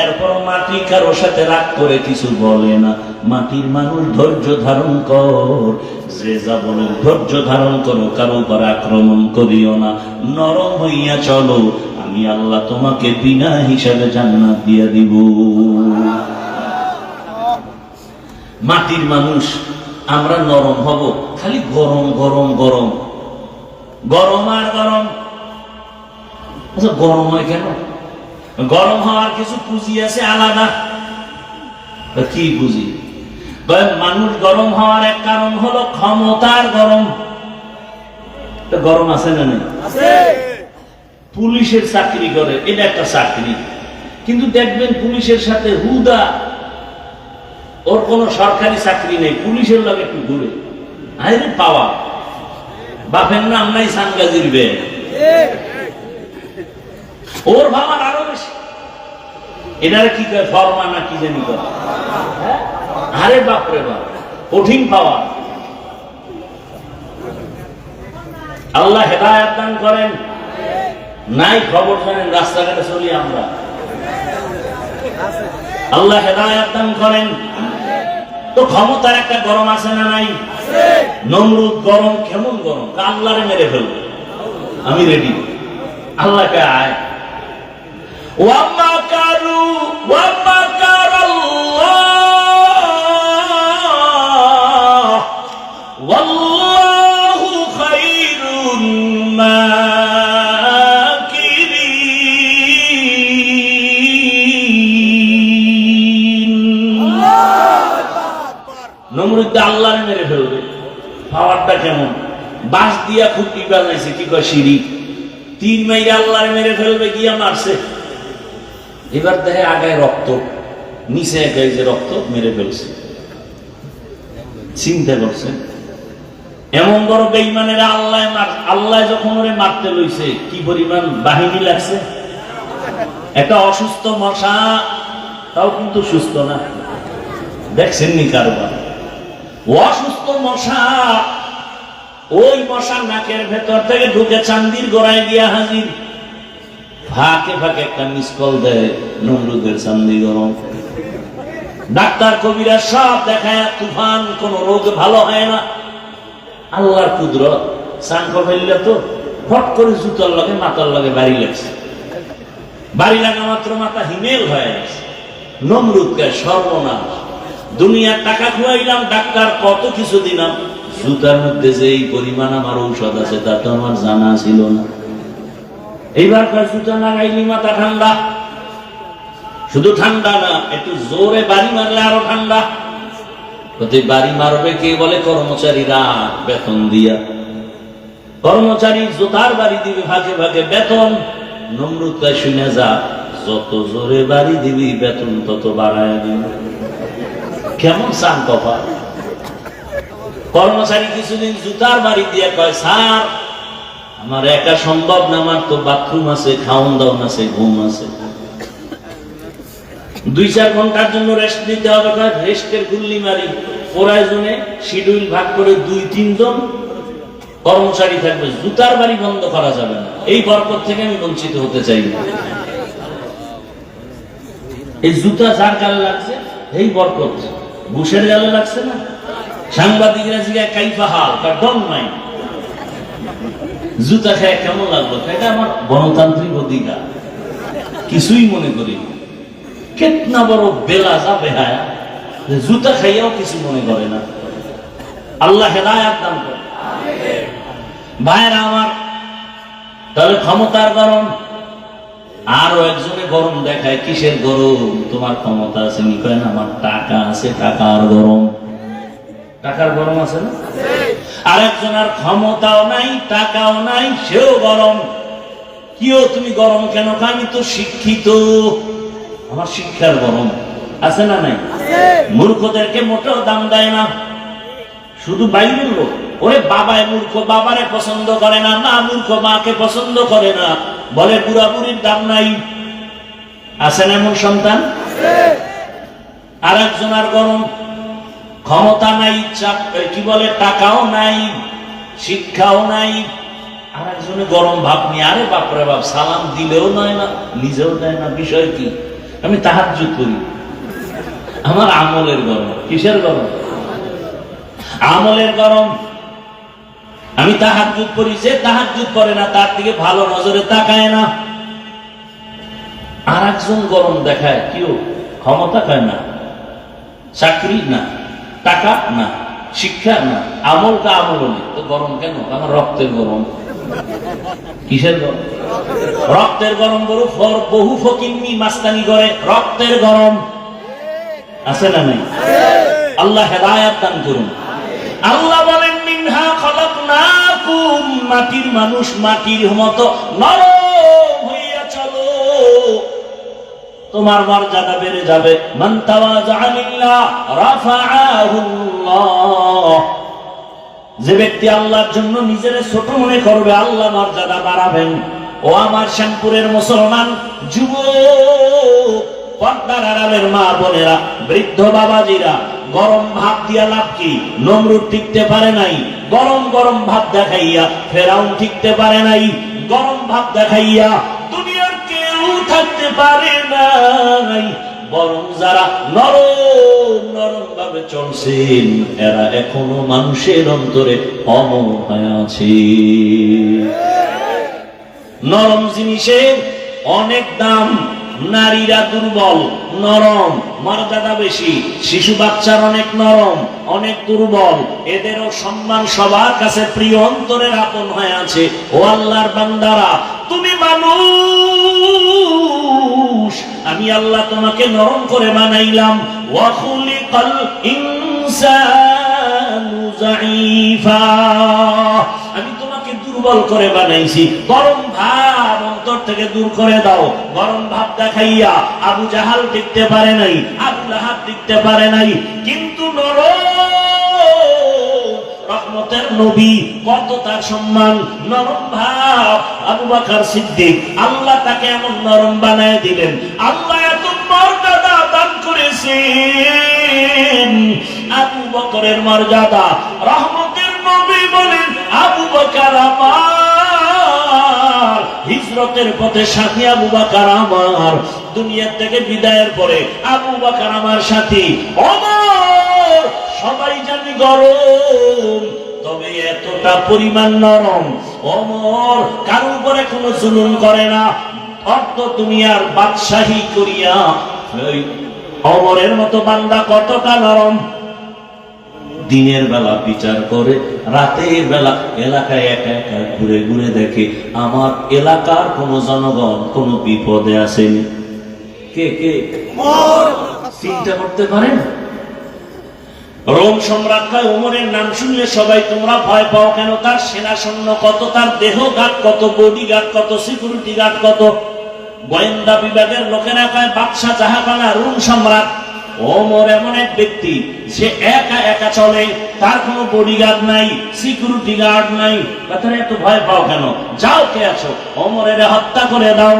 এরপর মাটি কারোর সাথে রাগ করে কিছু বলে না। মাটির মানুষ ধৈর্য ধারণ কর, যে যা বলে ধৈর্য ধারণ করো, কারো উপর আক্রমণ করিও না, নরম হইয়া চলো, আমি আল্লাহ তোমাকে বিনা হিসাবে জান্নাত দিয়া দিব। মাটির মানুষ আমরা নরম হব, খালি গরম গরম গরম গরম আর গরম। আচ্ছা, গরম হয় কেন? গরম হওয়ার কিছু পুঁজি আছে আলাদা। কি পুঁজি? মানুষ গরম হওয়ার এক কারণ হলো ক্ষমতার গরম। গরম আছে না নেই? পুলিশের চাকরি করে, এটা একটা চাকরি, কিন্তু দেখবেন পুলিশের সাথে হুদা, ওর কোন সরকারি চাকরি নেই, পুলিশের লোক একটু ঘুরে, আরে পাওয়া বাপের নাম নাই সানগাজির বে, ওর ভাবার আরো বেশি। এনারা কি করে, ফরমা না কি জানি করে, আরে বাপরে বাপ, কঠিন পাওয়া। আল্লাহ হেদায়েত দান করেন। নাই খবর জানেন, রাস্তাঘাটে চলি আমরা, আল্লাহ হেদায়েত দান করেন। তো ক্ষমতার একটা গরম আছে না নাই? নমরুদ গরম, কেমন গরম, আল্লাহরে মেরে ফেলবে, আমি রেডি, আল্লাহকে আয়। ওয়ামাকারু ওয়ামাকারাল্লাহ ওয়াল্লাহু খায়রুল মাকিরিন। নমরুদ আল্লাহরে মেরে ফেলবে, পাওয়ারটা কেমন? বাঁশ দিয়া খুঁটি বানাইছে, কি কয় সিঁড়ি, 3 মাইল আল্লাহরে মেরে ফেলবে, গিয়া মারছে। এবার দেখে আগায় রক্ত, নিচে একাই যে রক্ত, মেরে ফেলছে। চিন্তা করছেন এমন বড় বেঈমানেরা আল্লাহ যখন ওরে মারতে লইছে, কি পরিমাণ বাহিনী লাগছে। একটা অসুস্থ মশা, তাও কিন্তু সুস্থ না, দেখছেন নি কারবার? অসুস্থ মশা, ওই মশা নাকের ভেতর থেকে ঢুকে চান্দির গোড়ায় গিয়া হাজির। ফাঁকে ফাঁকে একটা মিস কল দেয়, নমরুদের চান্দি গরম। ডাক্তার কবিরা সব দেখায় তুফান, কোন রোগ ভালো হয় না। আল্লাহর কুদরত, চাঙ্ক ফেললে তো ফট করে জুতার লগে মাথার লগে বাড়ি লাগছে, বাড়ি লাগা মাত্র মাথা হিমেল হয়ে গেছে। নমরুদকে সর্বনাশ, দুনিয়ার টাকা খুয়াইলাম, ডাক্তার কত কিছু দিলাম, জুতার মধ্যে যে এই পরিমাণ আমার ঔষধ আছে তা তো আমার জানা ছিল না। এইবার জুতা লাগাইলি মাথা ঠান্ডা, শুধু ঠান্ডা না, একটু জোরে বাড়ি মারলে আরো ঠান্ডা। বাড়ি মারবে কে বলে? কর্মচারীরা বেতন দিয়া। কর্মচারী জোতার বাড়ি দিবে ভাগে ভাগে বেতন। নমরুদ কয় শুনে যা, যত জোরে বাড়ি দিবি বেতন তত বাড়ায় দিবি। কেমন চান কপাল। কর্মচারী কিছুদিন জুতার বাড়ি দিয়ে কয় স্যার আমার একা সম্ভব না, আমার তো বাথরুম আছে, খাওন দাওন আছে, ঘুম আছে, 2-4 ঘন্টার জন্য রেস্ট নিতে হবে। রেস্টের গুল্লি মারি, প্রয়োজনে শিডিউল ভাগ করে 2-3 জন কর্মচারী থাকবে, জুতার বাড়ি বন্ধ করা যাবে না। এই বরকত থেকে আমি বঞ্চিত হতে চাই না। এই জুতা যার গালে লাগছে এই বরকত, বুশের গালে লাগছে না। সাংবাদিকরা জিজ্ঞাসা কাইফা হাল, ডন নাই জুতা খেয়ে কেমন লাগলো, এটা আমার গণতান্ত্রিক অধিকার, কিছুই মনে করি। কেতনা বড় বেলা যাবে হায়া, জুতা খাইয়াও কিছু মনে করে না। আল্লাহ হেদায়াত দান করে। ভাইরা আমার, তাহলে ক্ষমতার গরম। আরো একজনে গরম দেখায়, কিসের গরম? তোমার ক্ষমতা আছে নি? কয় না আমার টাকা আছে, টাকার গরম। টাকার গরম আছে না? আরেকজন আর ক্ষমতাও নাই, টাকাও নাই, সেও গরম। কিও তুমি গরম কেন? আমি তো শিক্ষিত, আমার শিক্ষার গরম। আছে না নাই? মূর্খদেরকে মোটেও দাম দেয় না, শুধু বাইবেল লোক। ওরে বাবায় মূর্খ, বাবারে পছন্দ করে না, মা মূর্খ, মাকে পছন্দ করে না, বলে বুড়া বুড়ির দাম নাই। আছেন এমন সন্তান? আর একজন আর গরম, ক্ষমতা নাই, কি বলে টাকাও নাই, শিক্ষাও নাই। আর একজনে গরম ভাব নিয়ে, আরে বাপরে বাপ, সালাম দিলেও নয় না, নিজেও দেয় না। বিষয় কি? আমি তাহাজ্জুদ করি, আমার আমলের গরম। কিসের গরম? আমলের গরম। আমি তাহাজ্জুদ করি, যে তাহাজ্জুদ করে না তার দিকে ভালো নজরে তাকায় না। আর একজন গরম দেখায়, কেউ ক্ষমতা পায় না, চাকরি না, টাকা না, শিক্ষা না, আমলটা আমল নেই, তো গরম কেন? আমার রক্তের গরম। কিসের গরম? রক্তের গরম। বহু ফকিন্নি মাস্তানি করে, রক্তের গরম। আছে না নাই? আল্লাহ হেদায়াত দান করুন। আল্লাহ বলেন মিনহা খালাকনাকুম, মাটির মানুষ মাটির মতো নরম হইয়া চলো, তোমার মর্যাদা বেড়ে যাবে। মান তাওয়াযা লিল্লাহ রাফাআহুল্লাহ, যে ব্যক্তি আল্লাহর জন্য নিজের ছোট মনে করবে, আল্লাহ মর্যাদা বাড়াবেন। ও আমার শ্যামপুরের মুসলমান যুবক, পর্দার আড়ালের মা বোনেরা, বৃদ্ধ বাবাজিরা, গরম ভাব দিয়া লাভ কি? নমরুদ টিকতে পারে নাই, গরম গরম ভাব দেখাইয়া ফেরাউন টিকতে পারে নাই, গরম ভাব দেখাইয়া দুনিয়ার কেউ থাকতে পারে নাই। বরং যারা নরম নরম ভাবে চলছেন, এরা এখনো মানুষের অন্তরে অমর হয়ে আছে। নরম জিনিসের অনেক দাম। নারীরা দুর্বল, নরম, মর্যাদা বেশি। শিশু বাচ্চার অনেক নরম, অনেক দুর্বল, এদেরও সম্মান সবার কাছে প্রিয়, অন্তরের আপন হয়ে আছে। ও আল্লাহর বান্দারা, তুমি মানুষ, আমি আল্লাহ তোমাকে নরম করে বানাইলাম। ওয়া খুলিকাল ইনসানু যায়ীফা, আমি তোমাকে দুর্বল করে বানাইছি। গরম ভাব অন্তর থেকে দূর করে দাও। গরম ভাব দেখাইয়া আবু জাহাল টিকতে পারে নাই, আবু লাহাব টিকতে পারে নাই, কিন্তু রহমতের নবী, কত তার সম্মান, নরম ভাব। আবু বকর সিদ্দিক, আল্লাহ তাকে এমন নরম বানায় দিলেন, আল্লাহ এত মর্যাদা দান করেছেন। আবু বকরের মর্যাদা, রহমতের নবী বলেন আবু বকর আমার, হিজরতের পথে সাথী আবু বকর আমার, দুনিয়া থেকে বিদায়ের পরে আবু বকর আমার সাথী। ওমর, সবাই জানি গরম, তবে এতটা পরিমাণ নরম। ওমর কারো উপরে কোনো জুলুম করে না, অর্ধ দুনিয়ার বাদশাহী করিয়া ওমরের মতো বান্দা কতটা নরম। দিনের বেলা বিচার করে, রাতের বেলা এলাকায় একা একা ঘুরে ঘুরে দেখে আমার এলাকার কোন জনগণ কোন বিপদে আসেনি। কে কে চিন্তা করতে পারেন? রোম সম্রাট কয়, ওমরের নাম শুনলে সবাই তোমরা ভয় পাও কেন? তার সেনা সৈন্য কত, তার দেহ গার্ড কত, বডি গার্ড কত, সিকিউরিটি গার্ড কত। গোয়েন্দা বিভাগের লোকেরা কয়, বাদশাহ জাহাপানা রোম সম্রাট। ওমর এমন এক ব্যক্তি যে একা একা চলে, তার কোনো বডিগার্ড নাই, সিকিউরিটি গার্ড নাই। তারা এত ভয় পাও কেন? যাও, কে আছো? ওমরের হত্যা করে দাও।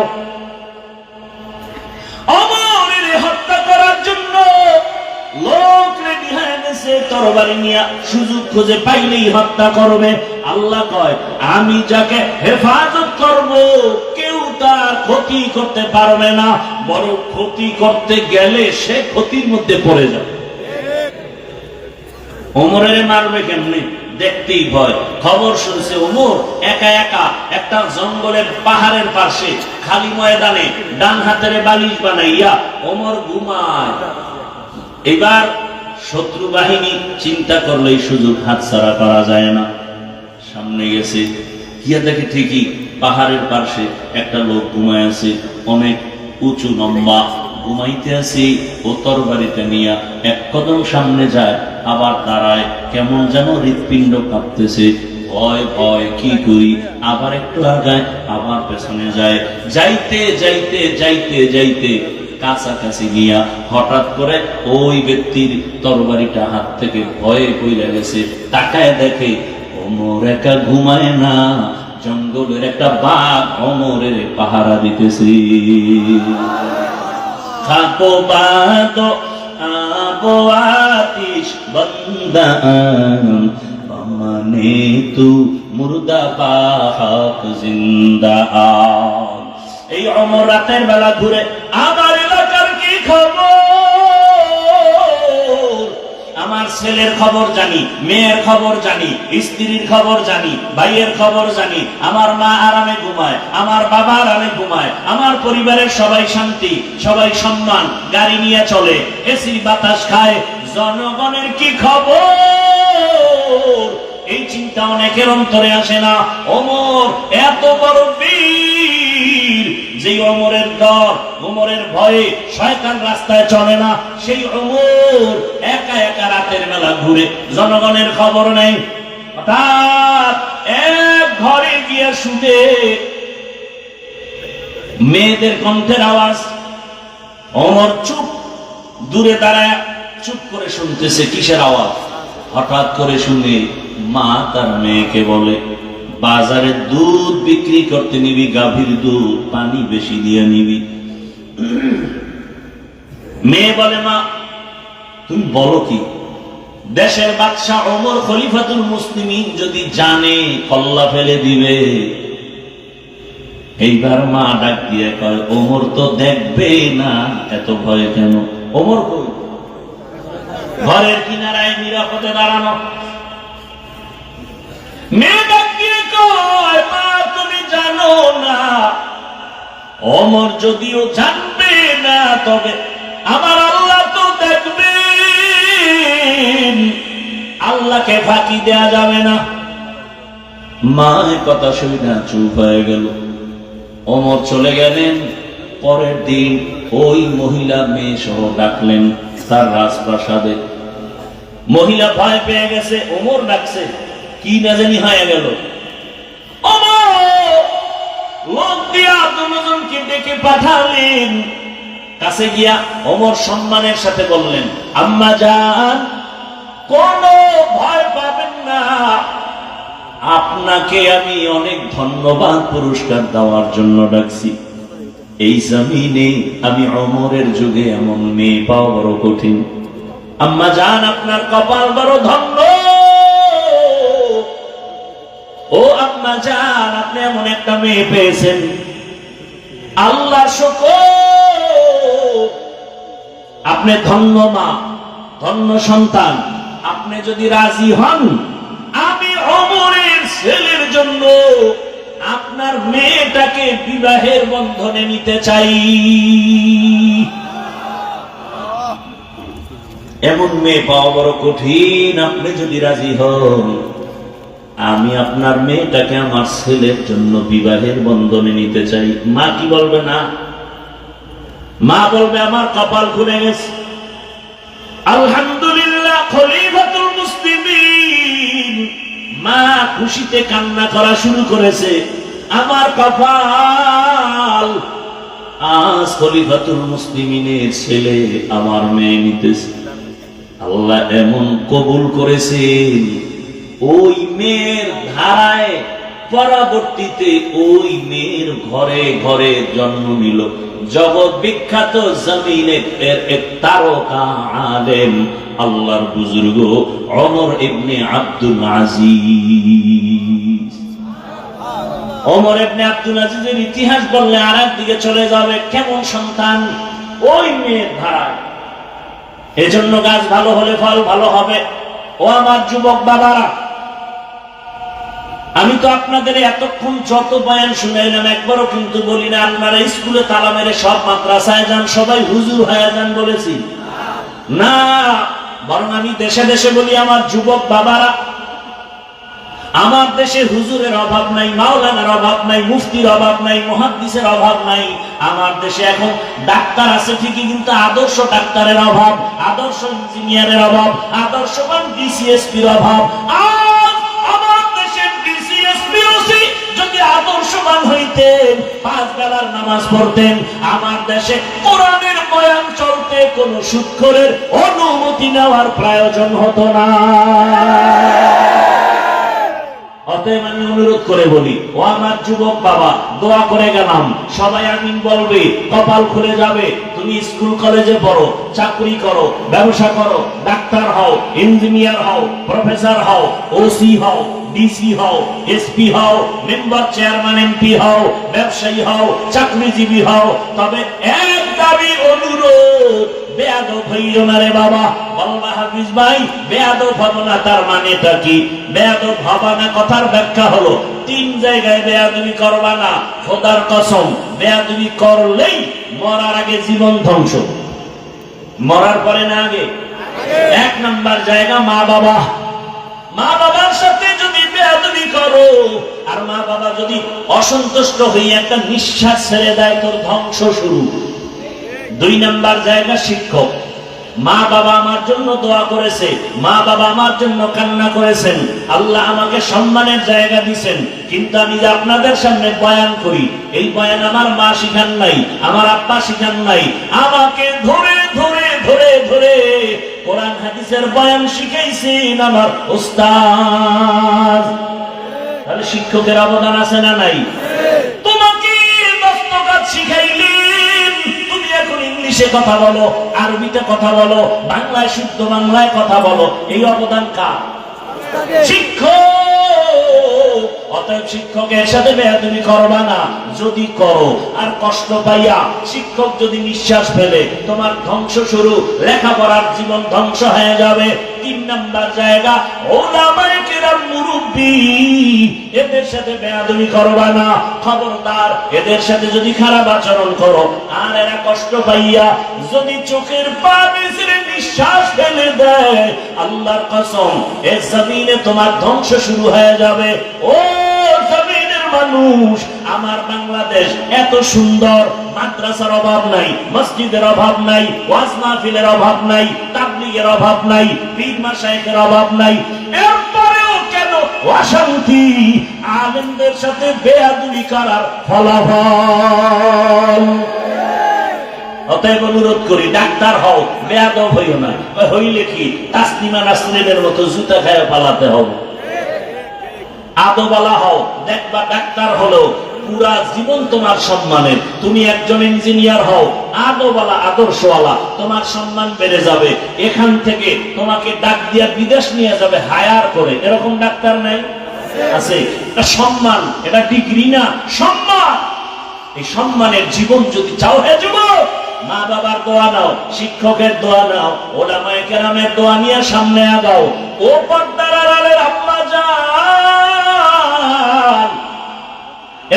ওমরের হত্যা করার জন্য লোক রেডি হয়ে গেছে, তরবারি নিয়ে সুযোগ খুঁজে পাইলেই হত্যা করবে। আল্লাহ কয়, আমি যাকে হেফাজত করব কেউ তার ক্ষতি করতে পারবে না, বড় ক্ষতি করতে গেলে সে ক্ষতির মধ্যে পড়ে যাবে। ওমরের মারবে কেমনে? দেখতেই ভয়। খবর শুনছে ওমর একা একা একটা জঙ্গলের পাহাড়ের পাশে খালি ময়দানে ডান হাতের বালিশ বানাইয়া ওমর ঘুমায়। এবার শত্রু বাহিনী চিন্তা করলে এই সুযোগ হাতছাড়া করা যায় না। সামনে গেছে, গিয়া দেখে ঠিকই পাহাড়ের পাশে একটা লোক ঘুমায় আছে, অনেক উঁচু লম্বা, ঘুমাইতে আছে। ও তরবারিতে নিয়া এক কদম সামনে যায়, আবার দাঁড়ায়, কেমন যেন হৃৎপিণ্ড কাঁপতেছে। ভয় ভয় কি করি, আবার একটু আগায়, আবার পেছনে যায়। যাইতে যাইতে যাইতে যাইতে কাছাকাছি গিয়া হঠাৎ করে ওই ব্যক্তির তরবারিটা হাত থেকে ভয়ে পড়ে গেছে। তাকায় দেখে ওমর একা ঘুমায় না, জঙ্গলের একটা বাঘ ওমরের পাহারা দিতেছে। খাপো বাদো আবো আতিশ বন্দা মানে তু মুর্দা বাহাক জিন্দা। এই ওমর রাতের বেলা ঘুরে, আমার এলাকার কি খবর? আমার ছেলের খবর জানি, মেয়ের খবর জানি, স্ত্রীর খবর জানি, ভাইয়ের খবর জানি। আমার মা আরামে ঘুমায়, আমার বাবা আরামে ঘুমায়, আমার পরিবারের সবাই শান্তি, সবাই সম্মান, গাড়ি নিয়ে চলে, এসির বাতাস খায়। জনগণের কি খবর? এই চিন্তা অনেকের অন্তরে আসে না। ওমর এত বড় বীর, যে ওমরের ডর, ওমরের ভয়ে শয়তান রাস্তায় চলে না। সেই ওমর একা একা রাতের বেলা ঘুরে, জনগণের খবর নেই। হঠাৎ এক ঘরে গিয়ে শুতে মেয়েদের কণ্ঠের আওয়াজ। ওমর চুপ, দূরে দাঁড়ায় চুপ করে শুনতেছে কিসের আওয়াজ। হঠাৎ করে শুনে মা তার মেয়েকে বলে, বাজারে দুধ বিক্রি করতে নিবি, গাভীর দুধ, পানি বেশি দিয়ে নিবি। মেয়ে বলে, মা তুমি বলো কি? দেশের বাদশাহ ওমর খলিফাতুল মুসলিমিন যদি জানে কল্লা ফেলে দিবে। এইবার মা ডাক দিয়ে কয়, ওমর তো দেখবে না, এত ভয় কেন? ওমর কই? ঘরের কিনারায় নিরাপদে দাঁড়ানো। মেয়ে ডাক দিয়ে কয়, মা তুমি জানো না, ওমর যদিও জানবে না, তবে আমার আল্লাহ তো দেখবেন, আল্লাহকে ফাঁকি দেয়া যাবে না। মা কথা শুনে না চুপ হয়ে গেল। ওমর চলে গেলেন। পরের দিন ওই মহিলা মেয়ে সহ ডাকলেন তার রাজপ্রাসাদে। মহিলা ভয় পেয়ে গেছে, ওমর ডাকছে, কি না জানি হয়ে গেল। ওমর লোক দিয়া দুজনকে ডেকে পাঠালেন। কাছে গিয়া ওমর সম্মানের সাথে বললেন, আম্মা জান, কোনো ভয় পাবেন না, আপনাকে আমি অনেক ধন্যবাদ পুরস্কার দেওয়ার জন্য ডাকছি। এই জমিনে আমি ওমরের যুগে এমন মেয়ে পাওয়া বড় কঠিন। আম্মা জান, আপনার কপাল বড় ধন্য। ও আম্মা জান, আপনি এমন একটা মেয়ে পেয়েছেন, আল্লাহ শুকর। আপনি ধন্য মা, ধন্য সন্তান। আপনি যদি রাজি হন, আমি ওমরের ছেলের জন্য আপনার মেয়েটাকে বিবাহের বন্ধনে নিতে চাই। এমন মেয়ে পাওয়া বড় কঠিন। আপনি যদি রাজি হন, আমি আপনার মেয়েটাকে আমার ছেলের জন্য বিবাহের বন্ধনে নিতে চাই। মা কি বলবে? না, মা বলবে আমার কপাল খুলে গেছে। আলহামদুলিল্লাহ, খলিফা মা খুশিতে কান্না করা শুরু করেছে। আমার কপাল, আজ খলিফাতুল মুসলিমিনের ছেলে আমার মেয়ে নিতেছে। আল্লাহ এমন কবুল করেছেন, ওই মেয়ের ধারায় পরবর্তীতে ওই মেয়ের ঘরে ঘরে জন্ম নিল জগৎ বিখ্যাত জমিনের এক তারকা আলেম, আল্লাহর বুজুর্গ ওমর ইবনে আব্দুল আজিজ। ওমর ইবনে আব্দুল আজিজের ইতিহাস বললে আর একদিকে চলে যাবে। কেমন সন্তান, ওই মেয়ের ধারায়। এজন্য গাছ ভালো হলে ফল ভালো হবে। ও আমার যুবক বাবারা, আমি তো আপনাদের এতক্ষণ যত বয়ান শুনাইলাম একবারও কিন্তু বলি না আপনারা স্কুলে তালা মেরে সব মাদ্রাসায় যান, সবাই হুজুর হয়ে যান বলেছি না। বরং আমি দেশে দেশে বলি, আমার যুবক বাবারা, আমার দেশে হুজুরের অভাব নাই, মাওলানার অভাব নাই, মুফতির অভাব নাই, মুহাদ্দিসের অভাব নাই। আমার দেশে এখন ডাক্তার আছে ঠিকই, কিন্তু আদর্শ ডাক্তারের অভাব, আদর্শ ইঞ্জিনিয়ারের অভাব, আদর্শবান ডিসিএসপির অভাব। আমার দেশের ডিসিএসপি যদি আদর্শবান হইতেন, 5 বেলার নামাজ পড়তেন, আমার দেশে কোরআনের বয়ান চলতে কোন সুদখোরের অনুমতি নেওয়ার প্রয়োজন হতো না। অতএব আমি অনুরোধ করে বলি, ও আমার যুবক বাবা, দোয়া করে গেলাম, সবাই আমিন বলবে, কপাল খুলে যাবে। তুমি স্কুল কলেজে পড়ো, চাকরি করো, ব্যবসা করো, ডাক্তার হও, ইঞ্জিনিয়ার হও, প্রফেসর হও, ওসি হও, ডিসি হও, এসপি হও, মেম্বার চেয়ারম্যান এমপি হও, ব্যবসায়ী হও, চাকরিজীবী হও, তবে এক দাবি অনুরোধ, বেয়াদব হইও না রে বাবা। বলবা হাফিজ ভাই, বেয়াদব হব না তার মানেটা কি? বেয়াদব হবা না কথার ব্যাখ্যা হলো 3 জায়গায় বেয়াদবি করবা না। খোদার কসম, বেয়াদবি করলেই মরার আগে জীবন ধ্বংস, মরার পরে না আগে। 1 নাম্বার জায়গা মা বাবা। মা বাবার সাথে যদি বেয়াদবি করো, আর মা বাবা যদি অসন্তুষ্ট হয়ে একটা নিঃশ্বাস ছেড়ে দেয়, তোর ধ্বংস শুরু। 2 নাম্বার জায়গা শিক্ষক। মা বাবা আমার জন্য দোয়া করেছে, মা বাবা আমার জন্য কান্না করেছেন, আল্লাহ আমাকে সম্মানের জায়গা দিয়েছেন, কিন্তু আমি যে আপনাদের সামনে বয়ান করি, এই বয়ান আমার মা শিখান নাই, আমার আব্বা শিখান নাই, আমাকে ধরে ধরে ধরে ধরে কোরআন হাদিসের বয়ান শিখাইছেন আমার উস্তাদ। তাহলে শিক্ষকের অবদান আছে না নাই? তোমাকে দস্তকাত শিখাইলেন, তুমি এখন ইংলিশে কথা বলো, আরবিতে কথা বলো, বাংলায় শুদ্ধ বাংলায় কথা বলো, এই অবদান কার? শিক্ষক। অতএব শিক্ষকের সাথে বেয়াদবি করবা না। যদি করো আর কষ্ট পাইয়া শিক্ষক যদি নিঃশ্বাস ফেলে, তোমার ধ্বংস শুরু, লেখাপড়ার জীবন ধ্বংস হয়ে যাবে। 3 নাম্বার জায়গা ওলামায়ে কেরাম, মুরব্বি, এদের সাথে বেয়াদবি করবা না। খবরদার, এদের সাথে যদি খারাপ আচরণ করো আর এরা কষ্ট পাইয়া যদি চোখের পানি ছেড়ে নিঃশ্বাস ফেলে দেয়, আল্লাহর কসম, এই জমিনে তোমার ধ্বংস শুরু হয়ে যাবে। ও জমিনের মানুষ, আমার বাংলাদেশ এত সুন্দর, মাদ্রাসার অভাব নাই, মসজিদের অভাব নাই, ওয়াজ মাহফিলের অভাব নাই, তাবলীগের অভাব নাই, পীর মাশায়েখের অভাব নাই, এরপরেও কেন অশান্তি? আলেমদের সাথে বেয়াদবি করার ফলাফল। অতএব অনুরোধ করি, ডাক্তার হও, বেয়াদব হইও না। হইলে কি তাসলিমা নাসরিনের মতো জুতা খায় পালাতে হবে? আদবালা হও, দেখবা ডাক্তার হলো পুরা জীবন তোমার সম্মানের। তুমি একজন ইঞ্জিনিয়ার হও, আদবালা, আদর্শওয়ালা, তোমার সম্মান বেড়ে যাবে। এখান থেকে তোমাকে ডাক দিয়া বিদেশ নিয়ে যাবে হায়ার করে। এরকম ডাক্তার নাই? আছে। এটা সম্মান, এটা ডিগ্রি না, সম্মান। এই সম্মানের জীবন যদি চাও, হে যুবক, মা বাবার দোয়া নাও, শিক্ষকের দোয়া নাও, ওলামায়ে কেরামের দোয়া নিয়ে সামনে আগাও। ও পর্দার আড়ালের আম্মা জান,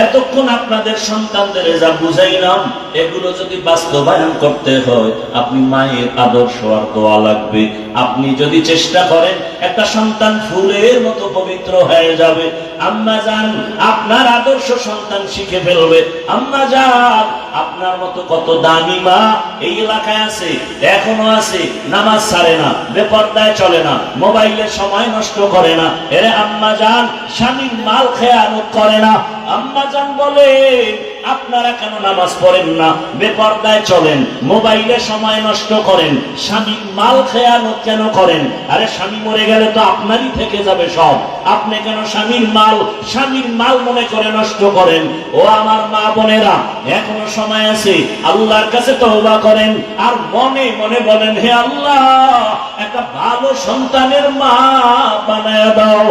এতক্ষণ আপনাদের সন্তানদের যা বুঝাইলাম, এগুলো যদি বাস্তবায়ন করতে হয়, আপনি মায়ের আদর্শ আর দোয়া লাগবে। আপনি যদি চেষ্টা করেন, একটা সন্তান ফুলের মতো পবিত্র হয়ে যাবে। আম্মা জান, আপনার আদর্শ সন্তান শিখে ফেলবে। আম্মা জান, আপনার মতো কত দামি মা এই এলাকায় আছে, এখনো আছে, নামাজ ছাড়ে না, বেপরদায় চলে না, মোবাইলে সময় নষ্ট করে না। এরে আম্মা জান, স্বামীর মাল খেয়ানত করে না। আম্মা জান বলে, আপনারা কেন নামাজ পড়েন না, বেপরদায় চলেন, মোবাইলে সময় নষ্ট করেন, স্বামীর মাল খেয়ানত কেন করেন? আরে স্বামী মরে গেলে তো আপনারই থেকে যাবে সব, আপনি কেন স্বামীর মাল মনে করে নষ্ট করেন? ও আমার মা বোনেরা, এখনো সময় আছে, আল্লাহর কাছে তওবা করেন আর মনে মনে বলেন, হে আল্লাহ, একটা ভালো সন্তানের মা বানায় দাও।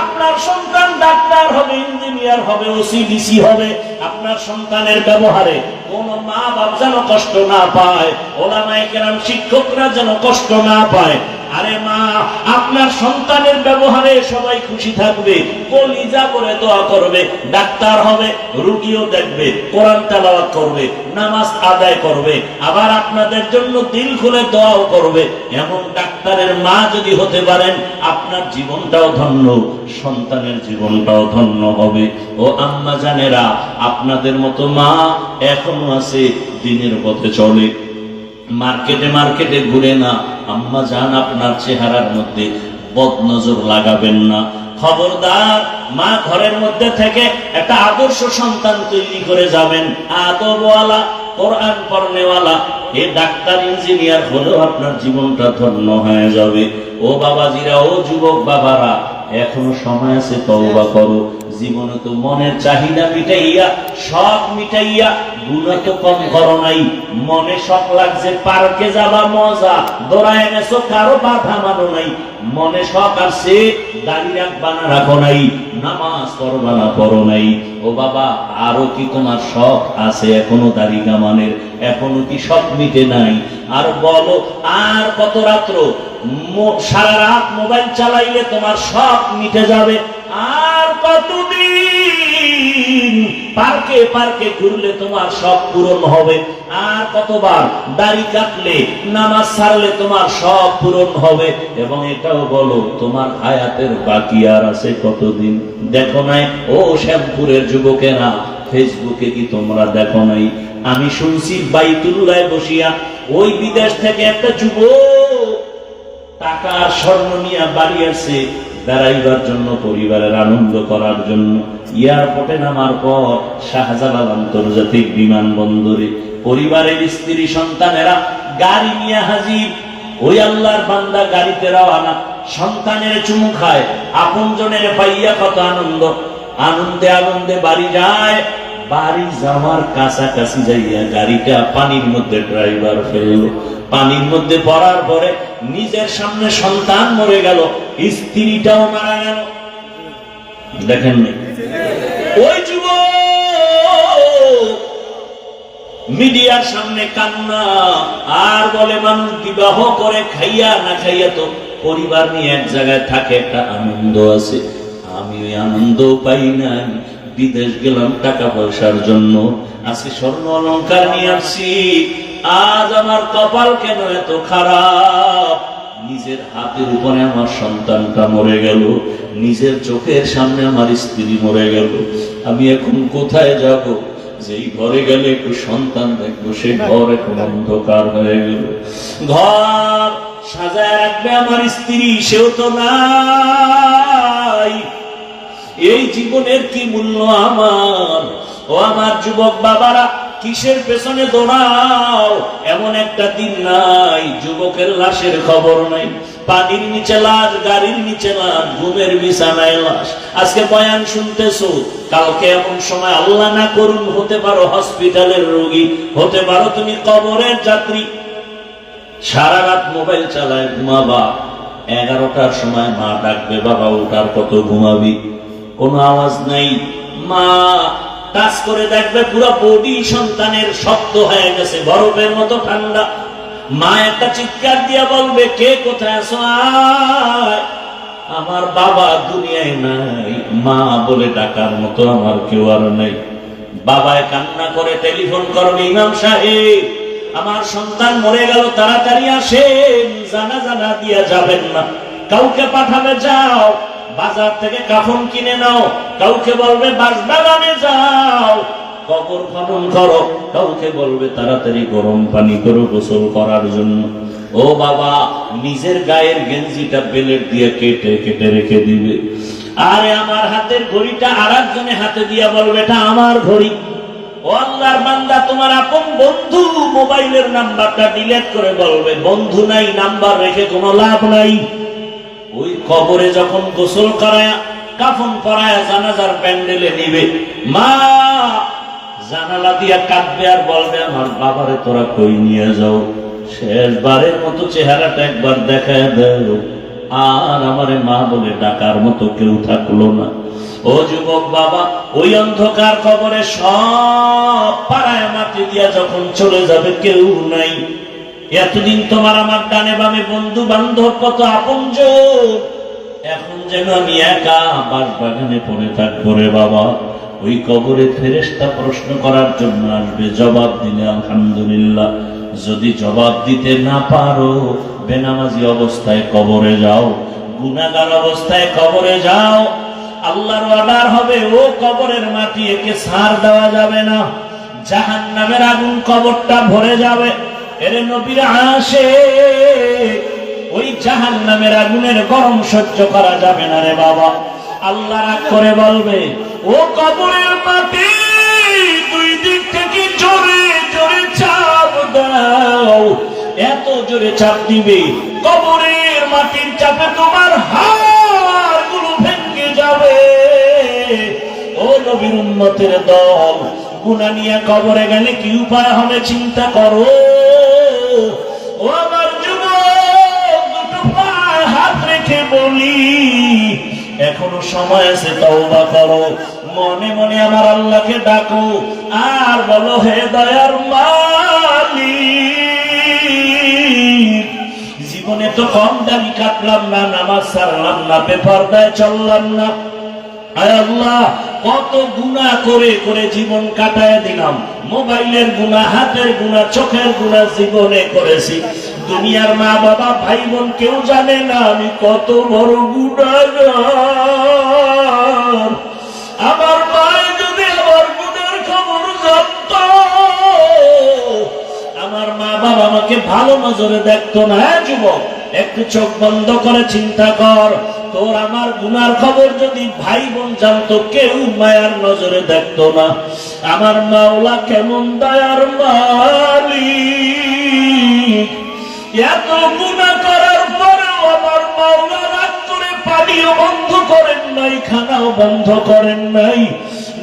আপনার সন্তান ডাক্তার হবে, ইঞ্জিনিয়ার হবে, ওসিডিসি হবে। আপনার সন্তানের ব্যবহারে কোন মা বাপ যেন কষ্ট না পায়, ওলামায়ে কেরাম শিক্ষকরা যেন কষ্ট না পায়। আরে মা, আপনার সন্তানের ব্যবহারে সবাই খুশি থাকবে, কলিজা করে দোয়া করবে, ডাক্তার হবে, রুগীও দেখবে, কোরআন তেলাওয়াত করবে, নামাজ আদায় করবে, আবার আপনাদের জন্য দিল খুলে দোয়াও করবে। এমন ডাক্তারের মা যদি হতে পারেন, আপনার জীবনটাও ধন্য, সন্তানের জীবনটাও ধন্য হবে। ও আম্মা জানেরা, আপনাদের মতো মা এখনো আছে, দিনের পথে চলে, মার্কেটে ঘুরে না। আম্মা জান, আপনার চেহারার মধ্যে বদনজর লাগাবেন না। খবরদার, মা ঘরের মধ্যে থেকে একটা আদর্শ সন্তান তৈরি করে যাবেন, আদবওয়ালা, কোরআন পড়নেওয়ালা। এ ডাক্তার ইঞ্জিনিয়ার হলেও আপনার জীবনটা ধন্য হয়ে যাবে। ও বাবাজিরা, ও যুবক বাবারা, এখনো সময় আছে, তওবা করো। জীবনে তো মনের চাহিদা মিটাইয়া, শখ মিটাইয়া, গুনাহ তো কম করো নাই। মনে শখ লাগছে পার্কে যাবা, মজা, দৌড়ায় এনেছো, কারো বাধা মানো নাই। মনে শখ আসছে, দাড়ি রাখবা না রাখো নাই, নামাজ পড়বা না পড়ো নাই। ও বাবা, আরো কি তোমার শখ আছে এখনো দাড়ি কামানের? এখনো কি শখ মিটে নাই? আর বলো, আর কত রাত্র সারা রাত মোবাইল চালাইলে তোমার শখ মিটে যাবে? আর কতদিন পার্কে ঘুরলে তোমার শখ পূরণ হবে? আর কতবার দাড়ি কাটলে, নামাজ ছাড়লে তোমার শখ পূরণ হবে? এবং এটাও বলো, তোমার হায়াতের বাকি আর আছে কতদিন? দেখো নাই ও শ্যামপুরের যুবকেরা, ফেসবুকে কি তোমরা দেখো নাই? আমি শুনছি বাইতুল্লায় বসিয়া ওই বিদেশ থেকে একটা যুবক টাকা আর স্বর্ণ নিয়ে বাড়ি আসে বেড়াইবার জন্য, পরিবারের আনন্দ করার জন্য। এয়ারপোর্টে নামার পর শাহজালাল আন্তর্জাতিক বিমানবন্দরে পরিবারের স্ত্রী সন্তানেরা গাড়ি নিয়ে হাজির। ওই আল্লাহর বান্দা গাড়িতে রওনা, সন্তানের চুমু খায়, আপনজনের পাইয়া কত আনন্দ, আনন্দে আনন্দে বাড়ি যায়। বাড়ি যাওয়ার কাছাকাছি যাইয়া গাড়িটা পানির মধ্যে ড্রাইভার ফেললো। পানির মধ্যে পড়ার পরে নিজের সামনে সন্তান মরে গেল, স্ত্রীটাও মারা গেল। দেখেন ওই যুবক মিডিয়ার সামনে কান্না, আর বলে, মানুষ বিবাহ করে খাইয়া না খাইয়া তো পরিবার নিয়ে এক জায়গায় থাকে, একটা আনন্দ আছে। আমি ওই আনন্দ পাই নাই, বিদেশ গেলাম টাকা পয়সার জন্য, আজকে স্বর্ণ অলংকার নিয়ে আসছি, আজ আমার কপাল কেন এত খারাপ? নিজের হাতের উপরে আমার সন্তানটা মরে গেল, নিজের চোখের সামনে আমার স্ত্রী মরে গেল। আমি এখন কোথায় যাব? যেই ঘরে গেলে একটু সন্তান দেখবো, সে ঘর এখন অন্ধকার হয়ে গেল। ঘর সাজায় রাখবে আমার স্ত্রী, সেও তো নাই। এই জীবনের কি মূল্য আমার? ও আমার যুবক বাবারা, কিসের পেছনে দৌড়াও? এমন একটা দিন নাই যুবকের লাশের খবর নাই। পানির নিচে লাশ, গাড়ির নিচে লাশ, ঘুমের বিছানায় লাশ। আজকে বয়ান শুনতেছো, কালকে এমন সময় আল্লাহ না করুন হতে পারো হসপিটালের রোগী, হতে পারো তুমি কবরের যাত্রী। সারা রাত মোবাইল চালায় ঘুমাবা, 11টার সময় মা ডাকবে, বাবা ওঠার, কত ঘুমাবি? কোনো আওয়াজ নাই। মা টাচ করে দেখবে পুরো বডি সন্তানের শক্ত হয়ে গেছে, বরফের মতো ঠান্ডা। মা একটা চিৎকার দিয়া বলবে, কে কোথায় আছো? আয়। আমার বাবা দুনিয়ায় নাই, মা বলে ডাকার মতো আমার কেউ আর নেই। বাবায় কান্না করে টেলিফোন করবে, ইমাম সাহেব আমার সন্তান মরে গেল, তাড়াতাড়ি আসেন, জানাজা না দিয়া যাবেন না। কাউকে পাঠাবে, যাও বাজার থেকে কাফন কিনে নাও। কাউকে বলবে বাঁশবাগানে যাও কবর খনন করো। কাউকে বলবে তাড়াতাড়ি গরম পানি করো গোসল করার জন্য। ও বাবা নিজের গায়ের গেঞ্জিটা বেলেট দিয়ে কেটে কেটে রেখে দিবে। আরে আমার হাতের ঘড়িটা আর একজনের হাতে দিয়া বলবে এটা আমার ঘড়ি। ও আল্লাহর বান্দা, তোমার আপন বন্ধু মোবাইলের নাম্বারটা ডিলিট করে বলবে বন্ধু নাই, নাম্বার রেখে কোনো লাভ নাই। ওই কবরে যখন গোসল করায় কাফন পরায় জানাজার প্যান্ডেলে নিবে, মা জানালা দিয়া কাঁদবে আর বলবে আমার বাবারে তোরা কই নিয়ে যাও, শেষবারের মতো চেহারাটা একবার দেখায় দাও। আর আমারে মা বলে ডাকার মতো কেউ থাকলো না। ও যুবক বাবা, ওই অন্ধকার কবরে সব পাড়ায় মাটি দিয়া যখন চলে যাবে কেউ নাই। এতদিন তোমার আমার ডানে বামে বন্ধু বান্ধব কত আপনজন, এখন যেন আমি একা বাঁশবাগানে পড়ে থাকবো রে বাবা। ওই কবরে ফেরেশতা প্রশ্ন করার জন্য আসবে, জবাব দিলে আলহামদুলিল্লাহ, যদি জবাব দিতে না পারো বেনামাজি অবস্থায় কবরে যাও, গুনাহগার অবস্থায় কবরে যাও। আল্লাহর অর্ডার হবে, ও কবরের মাটি একে ছাড় দেওয়া যাবে না, জাহান্নামের আগুন কবরটা ভরে যাবে। এর নবীর আশিক, ওই জাহান্নামের আগুনের গরম সহ্য করা যাবে না রে বাবা। আল্লাহ রাগ করে বলবে, ও কবরের মাটি দুই দিক থেকে জোরে জোরে চাপ দাও। এত জোরে চাপ দিবে কবরের মাটির চাপে তোমার হাড়গুলো ভেঙে যাবে। ও নবীর উম্মতের দল, গুনাহ নিয়ে কবরে গেলে কি উপায় হবে চিন্তা করো। ও আমার যুবক, দুটো পায়ে হাত রেখে বলি এখনো সময় আছে, তওবা করো। মনে মনে আমার আল্লাহকে ডাকো আর বলো, হে দয়ার মালিক, জীবনে তো কম দামি কাটলাম না, নামাজ ছাড়লাম না, বেপরদায় চললাম না। আয় আল্লাহ, কত গুনাহ করে করে জীবন কাটায় দিলাম। মোবাইলের গুনাহ, হাতের গুনাহ, চোখের গুনাহ জীবনে করেছি। দুনিয়ার মা বাবা ভাই বোন কেউ জানে না আমি কত বড় গুনাহগার। আমার মায় যদি আমার গুনার খবর জানত, আমার মা বাবা আমাকে ভালো নজরে দেখতো না। হ্যাঁ যুবক, একটু চোখ বন্ধ করে চিন্তা কর, তোর আমার গুনার খবর যদি ভাই বোন জানতো কেউ মায়ার নজরে দেখতো না। আমার মাওলা কেমন দয়ার মালিক, এত গুনাহ করার পরেও আমার মাওলা রাগ করে পানিও বন্ধ করেন নাই, খানাও বন্ধ করেন নাই,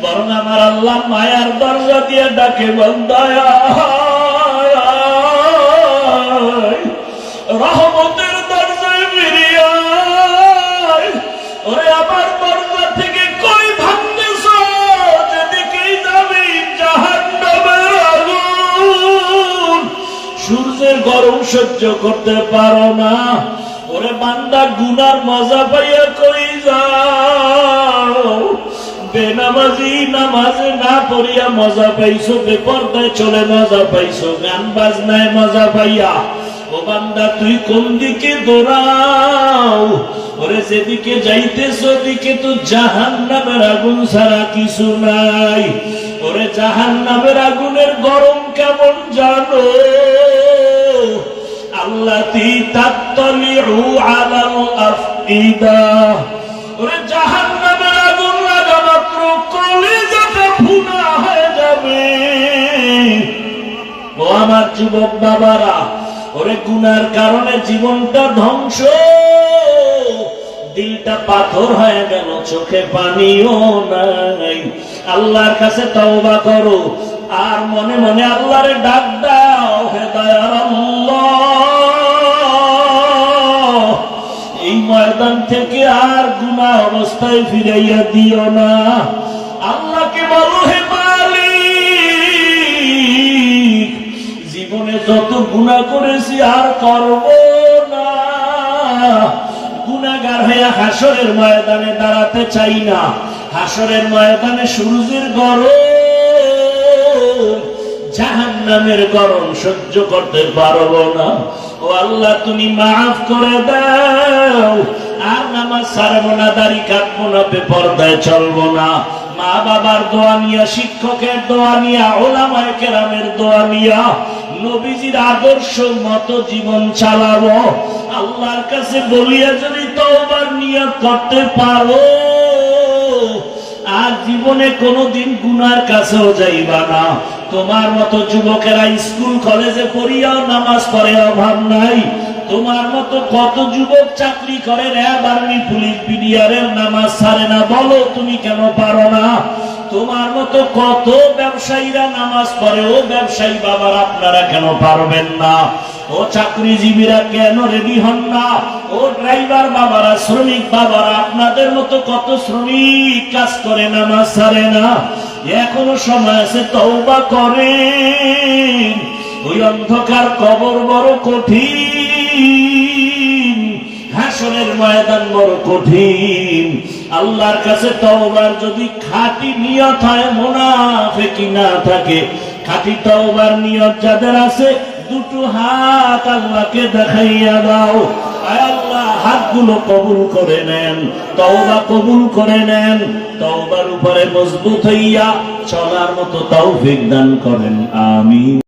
বরং আমার আল্লাহ মায়ার দরজা দিয়ে ডাকে, বন্দায়া রহমতের দরজায় বেরিয়ে আয়। ওরে আমার দরজা থেকে কই ভাঙতেছ, যেদিকেই যাবি জাহান্নামের আগুন, সূর্যের গরম সহ্য করতে পারো না। ওরে বান্দা, গুনার মজা পাইয়া কই যাও? বেনামাজি নামাজ না পড়িয়া মজা পাইছো, বেপরদায় চলে মজা পাইছো, গান বাজনায় মজা পাইয়া। ও বান্দা, তুই কোন দিকে দৌড়াও? ওরে যেদিকে যাইতেছ ওদিকে তো জাহান্নামের আগুন ছাড়া কিছু নাই। ওরে জাহান্নামের আগুনের গরম কেমন জানো? আল্লাতী তাত্তালিউ আলাল আফইদা। ওরে জাহান্নামের আগুন লাগা মাত্র কলিজাটা ভুনা হয়ে যাবে। ও আমার যুবক বাবারা, ওরে গুনার কারণে জীবনটা ধ্বংস, দিলটা পাথর হয়ে গেল, চোখে পানিও নাই। আল্লাহর কাছে তওবা করো আর মনে মনে আল্লাহরে ডাক দাও, হে দয়ার আল্লাহ, এই ময়দান থেকে আর গুনাহ অবস্থায় ফিরাইয়া দিও না। আল্লাহকে বলো, হে মালিক, জীবনে যত গুনাহ করেছি আর করব না। গুনাহগার হয়ে হাসরের ময়দানে দাঁড়াতে চাই না। হাসরের ময়দানে সূর্যের গরম, জাহান্নামের গরম সহ্য করতে পারবো না। ও আল্লাহ, তুমি মাফ করে দাও। আর নামাজ ছাড়বো না, দাড়ি কাটবো না, বেপরদায় চলবো না। মা বাবার দোয়া নিয়া, শিক্ষকের দোয়া নিয়া, ওলামায়ে কেরামের দোয়া নিয়া নবীজির আদর্শ মতো জীবন চালাবো। আল্লাহর কাছে বলিয়া যদি তওবার নিয়ত করতে পারো, আর জীবনে কোনোদিন গুনার কাছেও যাইবা না। তোমার মতো যুবকেরা স্কুল কলেজে পড়িয়াও নামাজ পড়ে অভাব নাই। তোমার মতো কত যুবক চাকরি করে, র্যাব, আর্মি, পুলিশ, বিডিআরের নামাজ ছাড়ে না। বলো তুমি কেন পারো না? তোমার মতো কত ব্যবসায়ীরা নামাজ পড়ে। ও ব্যবসায়ী বাবার, আপনারা কেন পারবেন না? ও চাকরিজীবীরা কেন রেডি হন না? ও ড্রাইভার বাবারা, শ্রমিক বাবারা, আপনাদের মতো কত শ্রমিক কাজ করে, নামাজ ছাড়ে না। এখনো সময় আছে, তওবা করেন। ওই অন্ধকার কবর বড় কঠিন, হাসরের ময়দান বড় কঠিন। আল্লাহর কাছে তওবার যদি খাঁটি নিয়ত হয়, মুনাফিকি না থাকে, খাঁটি তওবার নিয়ত যাদের আছে, দুটো হাত আল্লাহকে দেখাইয়া দাও। আয় আল্লাহ, হাতগুলো কবুল করে নেন, তওবা কবুল করে নেন। তওবার উপরে মজবুত হইয়া চলার মতো তৌফিক দান করেন। আমিন।